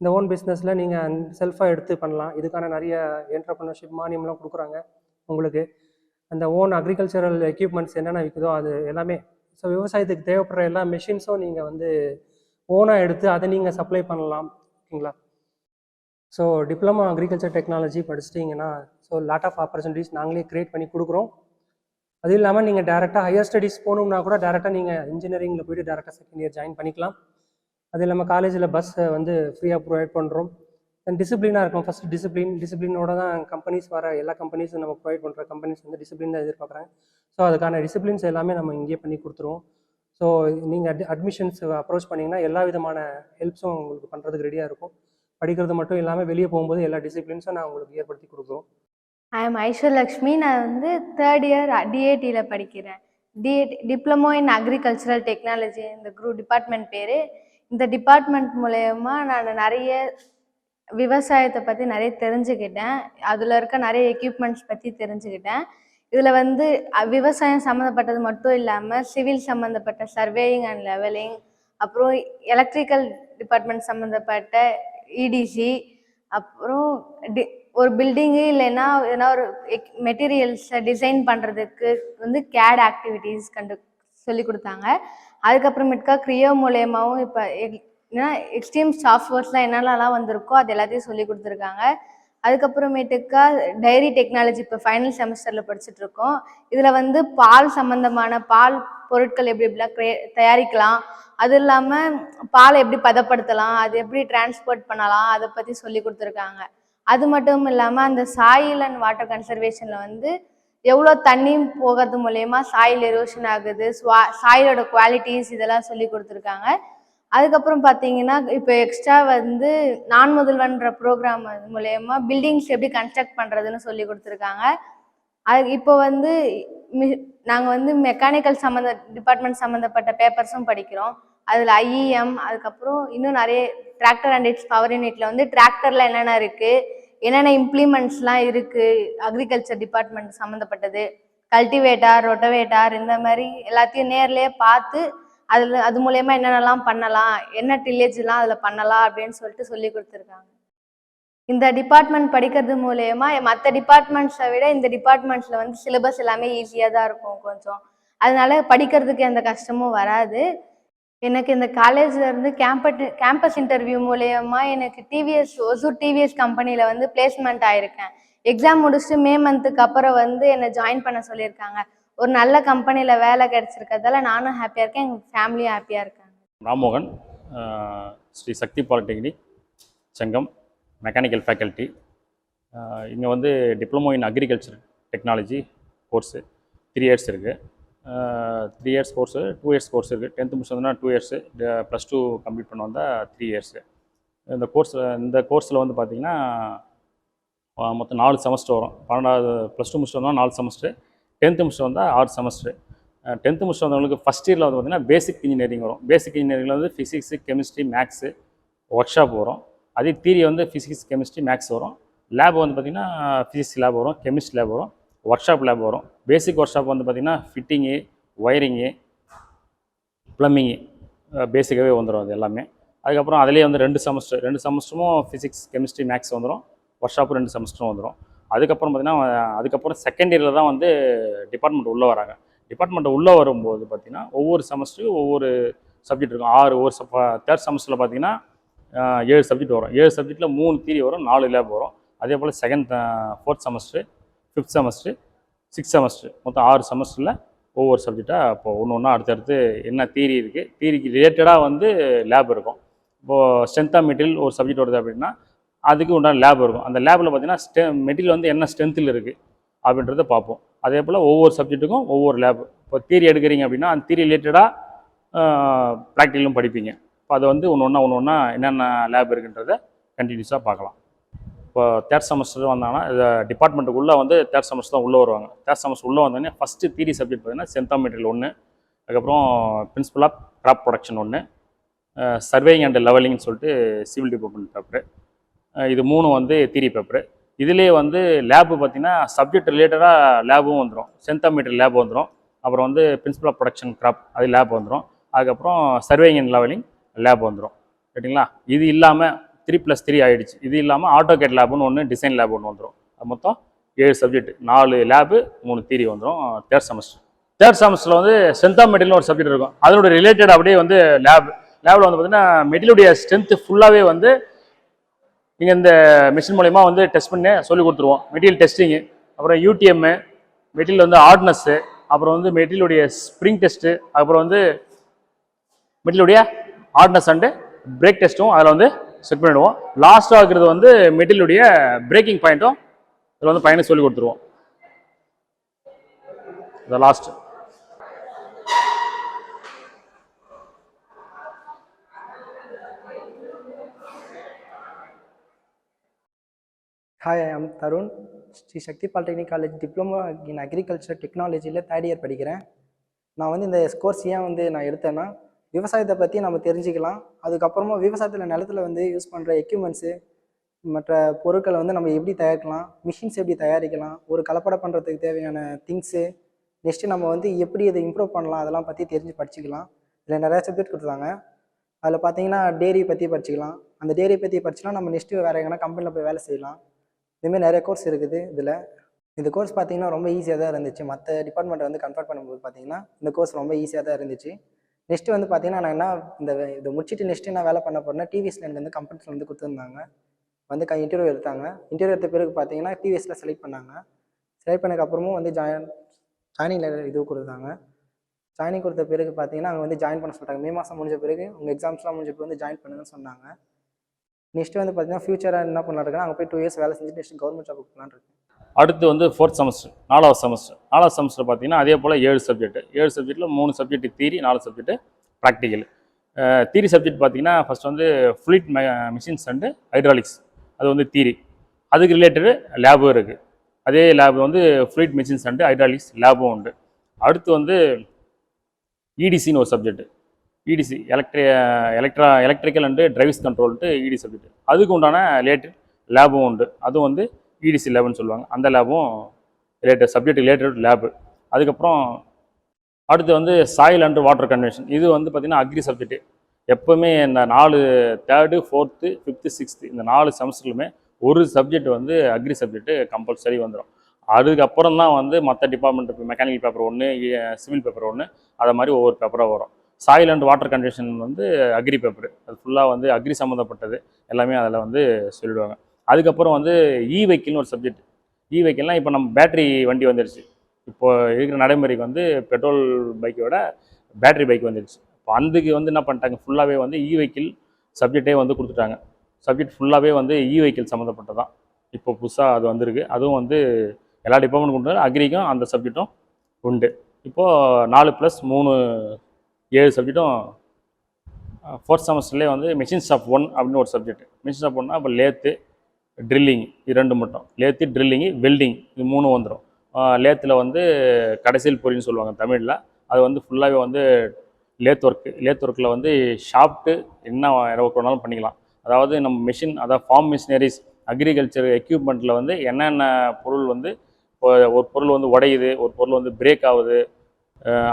இந்த ஓன் பிஸ்னஸில் நீங்கள் செல்ஃபாக எடுத்து பண்ணலாம். இதுக்கான நிறைய என்டர்ப்ரனர்ஷிப் மானியம்லாம் கொடுக்குறாங்க உங்களுக்கு. அந்த ஓன் அக்ரிகல்ச்சரல் எக்யூப்மெண்ட்ஸ் என்னென்ன விற்குதோ அது எல்லாமே, ஸோ விவசாயத்துக்கு தேவைப்படுற எல்லா மெஷின்ஸும் நீங்கள் வந்து ஓனாக எடுத்து அதை நீங்கள் சப்ளை பண்ணலாம். ஓகேங்களா? ஸோ டிப்ளமா அக்ரிகல்ச்சர் டெக்னாலஜி படிச்சிட்டிங்கன்னா ஸோ லாட் ஆஃப் ஆப்பர்ச்சுனிட்டிஸ் நாங்களே க்ரியேட் பண்ணி கொடுக்குறோம். அது இல்லாமல் நீங்கள் டேரெக்டாக ஹையர் ஸ்டடீஸ் போகணும்னா கூட டேரெக்டாக நீங்கள் இன்ஜினியரிங்கில் போய்ட்டு டேரெக்டாக செகண்ட் இயர் ஜாயின் பண்ணிக்கலாம். அது இல்லாமல் காலேஜில் பஸ் வந்து ஃப்ரீயாக ப்ரொவைட் பண்ணுறோம். அண்ட் டிசிப்ளினாக இருக்கும். ஃபஸ்ட் டிசிப்ளினோட தான் கம்பெனிஸ் வர எல்லா கம்பெனிஸும் நம்ம ப்ரொவைட் பண்ணுற கம்பெனிஸ் வந்து டிசிப்ளின் தான் எதிர்பார்க்குறாங்க. ஸோ அதுக்கான டிசிப்ளின்ஸ் எல்லாமே நம்ம இங்கேயே பண்ணி கொடுத்துருவோம். ஸோ நீங்கள் அட்மிஷன்ஸ் அப்ரோச் பண்ணிங்கன்னா எல்லா விதமான ஹெல்ப்ஸும் உங்களுக்கு பண்ணுறதுக்கு ரெடியாக இருக்கும். படிக்கிறது மட்டும் இல்லாமல் வெளியே போகும்போது எல்லா டிசிப்ளின்ஸும் நான் உங்களுக்கு ஏற்படுத்தி கொடுக்குறோம். I am Aishwaryalakshmi. நான் வந்து 3rd இயர் டிஏடியில் படிக்கிறேன். டிப்ளமோ இன் அக்ரிகல்ச்சரல் டெக்னாலஜி இந்த குரூப் டிபார்ட்மெண்ட் பேர். இந்த டிபார்ட்மெண்ட் மூலயமா நான் நிறைய விவசாயத்தை பற்றி நிறைய தெரிஞ்சுக்கிட்டேன். அதில் இருக்க நிறைய எக்யூப்மெண்ட்ஸ் பற்றி தெரிஞ்சுக்கிட்டேன். இதில் வந்து விவசாயம் சம்மந்தப்பட்டது மட்டும் இல்லாமல் சிவில் சம்மந்தப்பட்ட சர்வேயிங் அண்ட் லெவலிங், அப்புறம் எலக்ட்ரிக்கல் டிபார்ட்மெண்ட் சம்மந்தப்பட்ட இடிசி, அப்புறம் ஒரு பில்டிங்கு இல்லைன்னா ஏன்னா ஒரு மெட்டீரியல்ஸை டிசைன் பண்ணுறதுக்கு வந்து கேட் ஆக்டிவிட்டீஸ் சொல்லி கொடுத்தாங்க. அதுக்கப்புறமேட்டுக்கா க்ரியோ மூலயமாவும் இப்போ ஏன்னா எக்ஸ்ட்ரீம் சாஃப்ட்வேர்ஸ்லாம் என்னென்னலாம் வந்திருக்கோ அது எல்லாத்தையும் சொல்லி கொடுத்துருக்காங்க. அதுக்கப்புறமேட்டுக்கா டைரி டெக்னாலஜி இப்போ ஃபைனல் செமஸ்டரில் படிச்சுட்ருக்கோம். இதில் வந்து பால் சம்மந்தமான பால் பொருட்கள் எப்படி எப்படிலாம் தயாரிக்கலாம், அது இல்லாமல் பாலை எப்படி பதப்படுத்தலாம், அது எப்படி டிரான்ஸ்போர்ட் பண்ணலாம், அதை பற்றி சொல்லி கொடுத்துருக்காங்க. அது மட்டும் இல்லாமல் அந்த சாயில் அண்ட் வாட்டர் கன்சர்வேஷனில் வந்து எவ்வளோ தண்ணி போகிறது மூலயமா சாயில் எரோஷன் ஆகுது, சாயிலோட குவாலிட்டிஸ் இதெல்லாம் சொல்லி கொடுத்துருக்காங்க. அதுக்கப்புறம் பார்த்தீங்கன்னா இப்போ எக்ஸ்ட்ரா வந்து நான் முதல்வன்ற ப்ரோக்ராம் மூலயமா பில்டிங்ஸ் எப்படி கன்ஸ்ட்ரக்ட் பண்ணுறதுன்னு சொல்லி கொடுத்துருக்காங்க. அது இப்போ வந்து நாங்கள் வந்து மெக்கானிக்கல் டிபார்ட்மெண்ட் சம்மந்தப்பட்ட பேப்பர்ஸும் படிக்கிறோம். அதில் ஐஇஎம், அதுக்கப்புறம் இன்னும் நிறைய டிராக்டர் அண்ட் இட்ஸ் பவர் யூனிட்டில் வந்து டிராக்டரில் என்னென்ன இருக்குது, என்னென்ன இம்ப்ளிமெண்ட்ஸ்லாம் இருக்குது அக்ரிகல்ச்சர் டிபார்ட்மெண்ட் சம்மந்தப்பட்டது, கல்டிவேட்டார், ரொட்டவேட்டார், இந்த மாதிரி எல்லாத்தையும் நேர்லேயே பார்த்து அது மூலயமா என்னென்னலாம் பண்ணலாம், என்ன டில்லேஜ்லாம் அதில் பண்ணலாம் அப்படின்னு சொல்லிட்டு சொல்லி கொடுத்துருக்காங்க. இந்த டிபார்ட்மெண்ட் படிக்கிறது மூலயமா மற்ற டிபார்ட்மெண்ட்ஸை விட இந்த டிபார்ட்மெண்ட்ஸில் வந்து சிலபஸ் எல்லாமே ஈஸியாக தான் இருக்கும் கொஞ்சம். அதனால படிக்கிறதுக்கு எந்த கஷ்டமும் வராது. எனக்கு இந்த காலேஜில் இருந்து கேம்பஸ் இன்டர்வியூ மூலயமா எனக்கு ஒசூர் டிவிஎஸ் கம்பெனியில் வந்து பிளேஸ்மெண்ட் ஆயிருக்கேன். எக்ஸாம் முடிச்சுட்டு மே மந்த்துக்கு அப்புறம் வந்து என்னை ஜாயின் பண்ண சொல்லியிருக்காங்க. ஒரு நல்ல கம்பெனியில் வேலை கிடைச்சிருக்கிறதால நானும் ஹாப்பியாக இருக்கேன், எங்கள் ஃபேமிலியும் ஹாப்பியாக இருக்காங்க. Ramohan, Sri Shakti polytechnic Chengam, mechanical faculty. இங்கே வந்து diploma in agriculture technology course 3 years இருக்குது. 3 இயர்ஸ் கோர்ஸு, 2 இயர்ஸ் கோர்ஸ் இருக்குது. 10th முடிச்சதுன்னா 2 இயர்ஸு, +2 கம்ப்ளீட் பண்ண வந்தால் 3 இயர்ஸு. இந்த கோர்ஸில் வந்து பார்த்திங்கன்னா மொத்தம் 4 செமஸ்டர் வரும். 12வது +2 முடிச்சுட்டு வந்தால் 4 செமஸ்டர், 10th முடிச்சுட்டு வந்தால் 6 செமஸ்டர். 10th முடிச்சுட்டு வந்தவங்களுக்கு ஃபஸ்ட் இயரில் வந்து பார்த்திங்கன்னா பேசிக் இன்ஜினியரிங் வரும். பேசிக் இன்ஜினியரிங்கில் வந்து physics, chemistry, maths work shop வரும். அதே தியரி வந்து ஃபிசிக்ஸ், கெமிஸ்ட்ரி, மேக்ஸ் வரும். லேப் வந்து பார்த்திங்கன்னா ஃபிசிக்ஸ் லேப் வரும், கெமிஸ்ட்ரி லேப் வரும், ஒர்க் ஷாப் லேப் வரும். பேசிக் ஒர்க் ஷாப் வந்து பார்த்திங்கன்னா ஃபிட்டிங்கு, ஒயரிங்கு, ப்ளம்பிங்கு பேசிக்காகவே வந்துடும் அது எல்லாமே. அதுக்கப்புறம் அதிலே வந்து 2 செமஸ்டரும் ஃபிசிக்ஸ், கெமிஸ்ட்ரி, மேக்ஸ் வந்துடும். ஒர்க் ஷாப்பு 2 செமஸ்டரும் வந்துடும். அதுக்கப்புறம் பார்த்திங்கன்னா செகண்ட் இயரில் தான் வந்து டிபார்ட்மெண்ட் உள்ளே வராங்க. டிபார்ட்மெண்ட்டை உள்ளே வரும்போது பார்த்திங்கன்னா ஒவ்வொரு செமஸ்டருக்கு ஒவ்வொரு சப்ஜெக்ட் இருக்கும். 6 தேர்ட் செமஸ்டரில் பார்த்திங்கன்னா 7 சப்ஜெக்ட் வரும். 7 சப்ஜெக்டில் 3 தியரி வரும், 4 லேப் வரும். அதே போல் 4th semester, 5th semester, 6th semester, மொத்தம் 6 செமஸ்டரில் ஒவ்வொரு சப்ஜெக்டாக இப்போ ஒன்று அடுத்தடுத்து என்ன தியரி இருக்குது, தியரிக்கு ரிலேட்டடாக வந்து லேப் இருக்கும். இப்போது ஸ்ட்ரென்த் ஆஃப் மெட்டீரியல் ஒரு சப்ஜெக்ட் வருது அப்படின்னா அதுக்கு உண்டான லேப் இருக்கும். அந்த லேபில் பார்த்திங்கன்னா மெட்டீரியல் வந்து என்ன ஸ்ட்ரென்த்தில் இருக்குது அப்படின்றத பார்ப்போம். அதே போல் ஒவ்வொரு சப்ஜெக்ட்டுக்கும் ஒவ்வொரு லேப். இப்போ தியரி எடுக்கிறீங்க அப்படின்னா அந்த தியரி ரிலேட்டடாக ப்ராக்டிக்கலும் படிப்பீங்க. இப்போ அது வந்து ஒன்று ஒன்றா என்னென்ன லேப் இருக்குன்றதை கண்டினியூஸாக பார்க்கலாம். இப்போ தேர்ட் செமஸ்டர் வந்தாங்கன்னா டிபார்ட்மெண்ட்டுக்குள்ளே வந்து தேர்ட் செமஸ்டர் தான் உள்ளே வருவாங்க. தேர்ட் செமஸ்டர் உள்ளே வந்தோடனே ஃபஸ்ட்டு தியரி சப்ஜெக்ட் பார்த்திங்கன்னா ஸ்ட்ரென்த் ஆஃப் மெட்டீரியல் 1, அதுக்கப்புறம் principle of crop production 1, surveying and லெவலிங்னு சொல்லிட்டு சிவில் டிபார்ட்மெண்ட் பேப்பரு. இது 3 வந்து தியரி பேப்பரு. இதிலே வந்து லேபு பார்த்தீங்கன்னா சப்ஜெக்ட் ரிலேட்டடாக லேபும் வந்துடும். சென்தோமீட்டர் லேப் வந்துடும். அப்புறம் வந்து பிரின்சிபல் ஆஃப் ப்ரொடக்ஷன் கிராப் அது லேப் வந்துடும். அதுக்கப்புறம் சர்வேயிங் அண்ட் லெவலிங் லேப் வந்துடும். ரைட்டுங்களா? இது இல்லாமல் 3+3 ஆகிடுச்சு. இது இல்லாமல் ஆட்டோகேட் லேபுன்னு ஒன்று, டிசைன் லேப் ஒன்று வந்துடும். அது மொத்தம் 7 சப்ஜெக்ட், 4 லேபு 3 தியரி வந்துடும் தேர்ட் செமஸ்டர். தேர்ட் செமஸ்டரில் வந்து சென்தோமீட்டர்னு ஒரு சப்ஜெக்ட் இருக்கும். அதோட ரிலேட்டட் அப்படியே வந்து லேபில் வந்து பார்த்தீங்கன்னா மெட்டீரியலுடைய ஸ்ட்ரென்த்து ஃபுல்லாகவே வந்து நீங்கள் இந்த மிஷின் மூலயமா வந்து டெஸ்ட் பண்ணி சொல்லி கொடுத்துருவோம். மெட்டீரியல் டெஸ்டிங்கு, அப்புறம் யூடிஎம்மு, மெட்டீரியல் வந்து ஹார்ட்னஸ்ஸு, அப்புறம் வந்து மெட்டீரியலுடைய ஸ்ப்ரிங் டெஸ்ட்டு, அப்புறம் வந்து மெட்டீரியலுடைய ஹார்ட்னஸ் அண்டு பிரேக் டெஸ்ட்டும் அதில் வந்து செக் பண்ணிவிடுவோம். லாஸ்ட்டாக இருக்கிறது வந்து மெட்டீரியலுடைய பிரேக்கிங் பாயிண்ட்டும் இதில் வந்து பையனுக்கு சொல்லி கொடுத்துருவோம். இந்த last hi, I am Tarun. Sri Shakti polytechnic college diploma in agriculture டெக்னாலஜியில் தேர்ட் இயர் படிக்கிறேன். நான் வந்து இந்த கோர்ஸ் ஏன் வந்து நான் எடுத்தேன்னா, விவசாயத்தை பற்றி நம்ம தெரிஞ்சுக்கலாம். அதுக்கப்புறமா விவசாயத்தில் நிலத்தில் வந்து யூஸ் பண்ணுற எக்யூப்மெண்ட்ஸு, மற்ற பொருட்களை வந்து நம்ம எப்படி தயாரிக்கலாம், மிஷின்ஸ் எப்படி தயாரிக்கலாம், ஒரு கலப்படம் பண்ணுறதுக்கு தேவையான திங்ஸு, நெக்ஸ்ட்டு நம்ம வந்து எப்படி இதை இம்ப்ரூவ் பண்ணலாம், அதெல்லாம் பற்றி தெரிஞ்சு படிச்சுக்கலாம். இதில் நிறையா சப்ஜெக்ட் கொடுத்தாங்க. அதில் பார்த்தீங்கன்னா டேரி பற்றி படிச்சுக்கலாம். அந்த டேரி பற்றி படிச்சுலாம் நம்ம நெக்ஸ்ட்டு வேறு எங்கன்னா கம்பெனியில் போய் வேலை செய்யலாம். இதுமாரி நிறைய கோர்ஸ் இருக்குது. இந்த கோர்ஸ் பார்த்தீங்கன்னா ரொம்ப ஈஸியாக தான் இருந்துச்சு. மற்ற டிபார்ட்மெண்ட்டை வந்து கம்பேர் பண்ணும்போது பார்த்தீங்கன்னா இந்த கோர்ஸ் ரொம்ப ஈஸியாக தான் இருந்துச்சு. நெக்ஸ்ட்டு வந்து பார்த்தீங்கன்னா நான் என்ன இதை முடிச்சுட்டு நெக்ஸ்ட்டு என்ன வேலை பண்ண போகிறேன்னா, டிவிஎஸ்ல எனக்கு வந்து கம்பெனியில் வந்து கொடுத்துருந்தாங்க. வந்து இன்டர்வியூ எடுத்தாங்க. இன்டர்வியூ எடுத்த பிறகு பார்த்தீங்கன்னா டிவிஎஸ்ல செலக்ட் பண்ணாங்க. செலக்ட் பண்ணதுக்கப்புறமும் வந்து ஜாயினிங் இது கொடுத்தாங்க. ஜாயினிங் கொடுத்த பிறகு பார்த்தீங்கன்னா அங்கே வந்து ஜாயின் பண்ண சொல்லிட்டாங்க. மே மாதம் முடிஞ்ச பிறகு உங்கள் எக்ஸாம்ஸ்லாம் முடிஞ்ச பிறகு வந்து ஜாயின் பண்ணுங்கன்னு சொன்னாங்க. நெக்ஸ்ட்டு வந்து பார்த்தீங்கன்னா ஃபியூச்சராக என்ன பண்ணலாம் இருக்குன்னா, அங்கே போய் 2 இயர்ஸ் வேலை செஞ்சுட்டு நெக்ஸ்ட் கவர்மெண்ட் ஜாப் போகலான்னு இருக்கேன். அடுத்து வந்து ஃபோர்த் செமஸ்டர், 4வது செமஸ்டர். 4வது செமஸ்டர் பார்த்தீங்கன்னா அதே போல் 7 சப்ஜெக்ட். 7 சப்ஜெக்ட்டில் 3 subject theory, 4 subject practical. Theory subject பார்த்தீங்கன்னா ஃபஸ்ட் வந்து ஃப்ளூயிட் மிஷின்ஸ் அண்டு ஹைட்ராலிக்ஸ், அது வந்து தியரி. அதுக்கு ரிலேட்டடு லேபும் இருக்குது. அதே லேப் வந்து ஃப்ளூயிட் மிஷின்ஸ் அண்டு ஹைட்ராலிக்ஸ் லேபும் உண்டு. அடுத்து வந்து இடிசின்னு ஒரு subject. EDC electrical and drives control ED subject. அதுக்கு உண்டான ரிலேட்டட் லேபும் உண்டு. அதுவும் வந்து இடிசி லேபுன்னு சொல்லுவாங்க. அந்த லேபும் ரிலேட்டட் சப்ஜெக்ட் ரிலேட்டட் லேபு. அதுக்கப்புறம் அடுத்து வந்து சாயில் அண்டு வாட்டர் கன்வென்ஷன். இது வந்து பார்த்திங்கன்னா அக்ரி சப்ஜெக்ட்டு. எப்போவுமே இந்த 4 3rd 4th 5th 6th இந்த 4 செமஸ்டர்லுமே ஒரு சப்ஜெக்ட் வந்து அக்ரி சப்ஜெக்ட்டு கம்பல்சரி வந்துடும். அதுக்கப்புறம் தான் வந்து மற்ற department mechanical paper 1, civil paper 1, அதை மாதிரி ஒவ்வொரு பேப்பராக வரும். சாயில் அண்ட் வாட்டர் கன்வென்ஷன் வந்து அக்ரி பேப்பர். அது ஃபுல்லாக வந்து அக்ரி சம்மந்தப்பட்டது எல்லாமே அதில் வந்து சொல்லிவிடுவாங்க. அதுக்கப்புறம் வந்து வெஹிக்கிள்னு ஒரு சப்ஜெக்ட். வெஹிக்கிள்னால் இப்போ நம்ம பேட்டரி வண்டி வந்துடுச்சு. இப்போ இருக்கிற நடைமுறைக்கு வந்து பெட்ரோல் பைக்கோட பேட்டரி பைக் வந்துடுச்சு. இப்போ அதுக்கு வந்து என்ன பண்ணிட்டாங்க, ஃபுல்லாகவே வந்து வெஹிக்கிள் சப்ஜெக்டே வந்து கொடுத்துட்டாங்க. சப்ஜெக்ட் ஃபுல்லாகவே வந்து வெஹிக்கிள் சம்மந்தப்பட்டதான் இப்போ புதுசாக அது வந்திருக்கு. அதுவும் வந்து எல்லா டிபார்ட்மெண்ட் கொண்டு அக்ரிக்கும் அந்த சப்ஜெக்டும் உண்டு. இப்போது 4+3 7 சப்ஜெக்டும். ஃபோர்த் செமஸ்டர்லேயே வந்து மிஷின்ஸ் ஆஃப் 1 அப்படின்னு ஒரு சப்ஜெக்ட். மிஷின்ஸ் ஆஃப் 1னா இப்போ லேத்து, ட்ரில்லிங், இது 2 மட்டும். லேத்து, ட்ரில்லிங்கு, வெல்டிங், இது 3 வந்துடும். லேத்தில் வந்து கடைசியில் பொறின்னு சொல்லுவாங்க தமிழில். அது வந்து ஃபுல்லாகவே வந்து லேத் ஒர்க்கில் வந்து ஷாப்ட்டு என்ன ஒர்க் வேணாலும் பண்ணிக்கலாம். அதாவது நம்ம மிஷின், அதாவது ஃபார்ம் மிஷினரிஸ், அக்ரிகல்ச்சர் எக்யூப்மெண்ட்டில் வந்து என்னென்ன பொருள் வந்து இப்போ ஒரு பொருள் வந்து உடையுது, ஒரு பொருள் வந்து பிரேக் ஆகுது,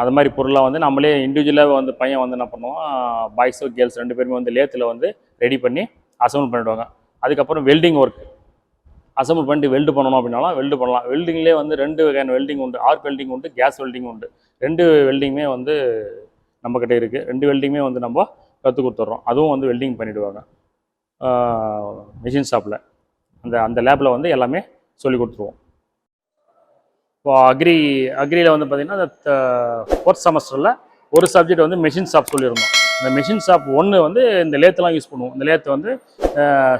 அது மாதிரி பொருளாக வந்து நம்மளே இண்டிவிஜுவலாக வந்து பையன் வந்து என்ன பண்ணுவான், பாய்ஸோ கேர்ள்ஸ் 2 பேருமே வந்து லேத்தில் வந்து ரெடி பண்ணி அசம்பிள் பண்ணிவிடுவாங்க. அதுக்கப்புறம் வெல்டிங் ஒர்க் அசம்பிள் பண்ணிட்டு வெல்டு பண்ணணும் அப்படின்னாலும் வெல்டு பண்ணலாம். வெல்டிங்லேயே வந்து 2 வகையான வெல்டிங் உண்டு. ஆர்க் வெல்டிங் உண்டு, கேஸ் வெல்டிங் உண்டு. 2 வெல்டிங்குமே வந்து நம்மக்கிட்ட இருக்குது. 2 வெல்டிங்குமே வந்து நம்ம கற்றுக் கொடுத்துட்றோம். அதுவும் வந்து வெல்டிங் பண்ணிவிடுவாங்க மிஷின் ஷாப்பில். அந்த லேபில் வந்து எல்லாமே சொல்லி கொடுத்துருவோம். இப்போ அக்ரியில் வந்து பார்த்திங்கன்னா ஃபோர்த் செமஸ்டரில் ஒரு சப்ஜெக்ட் வந்து மெஷின் ஷாப் சொல்லியிருந்தோம். இந்த மெஷின் ஷாப் 1 வந்து இந்த லேத்துலாம் யூஸ் பண்ணுவோம். இந்த லேத்து வந்து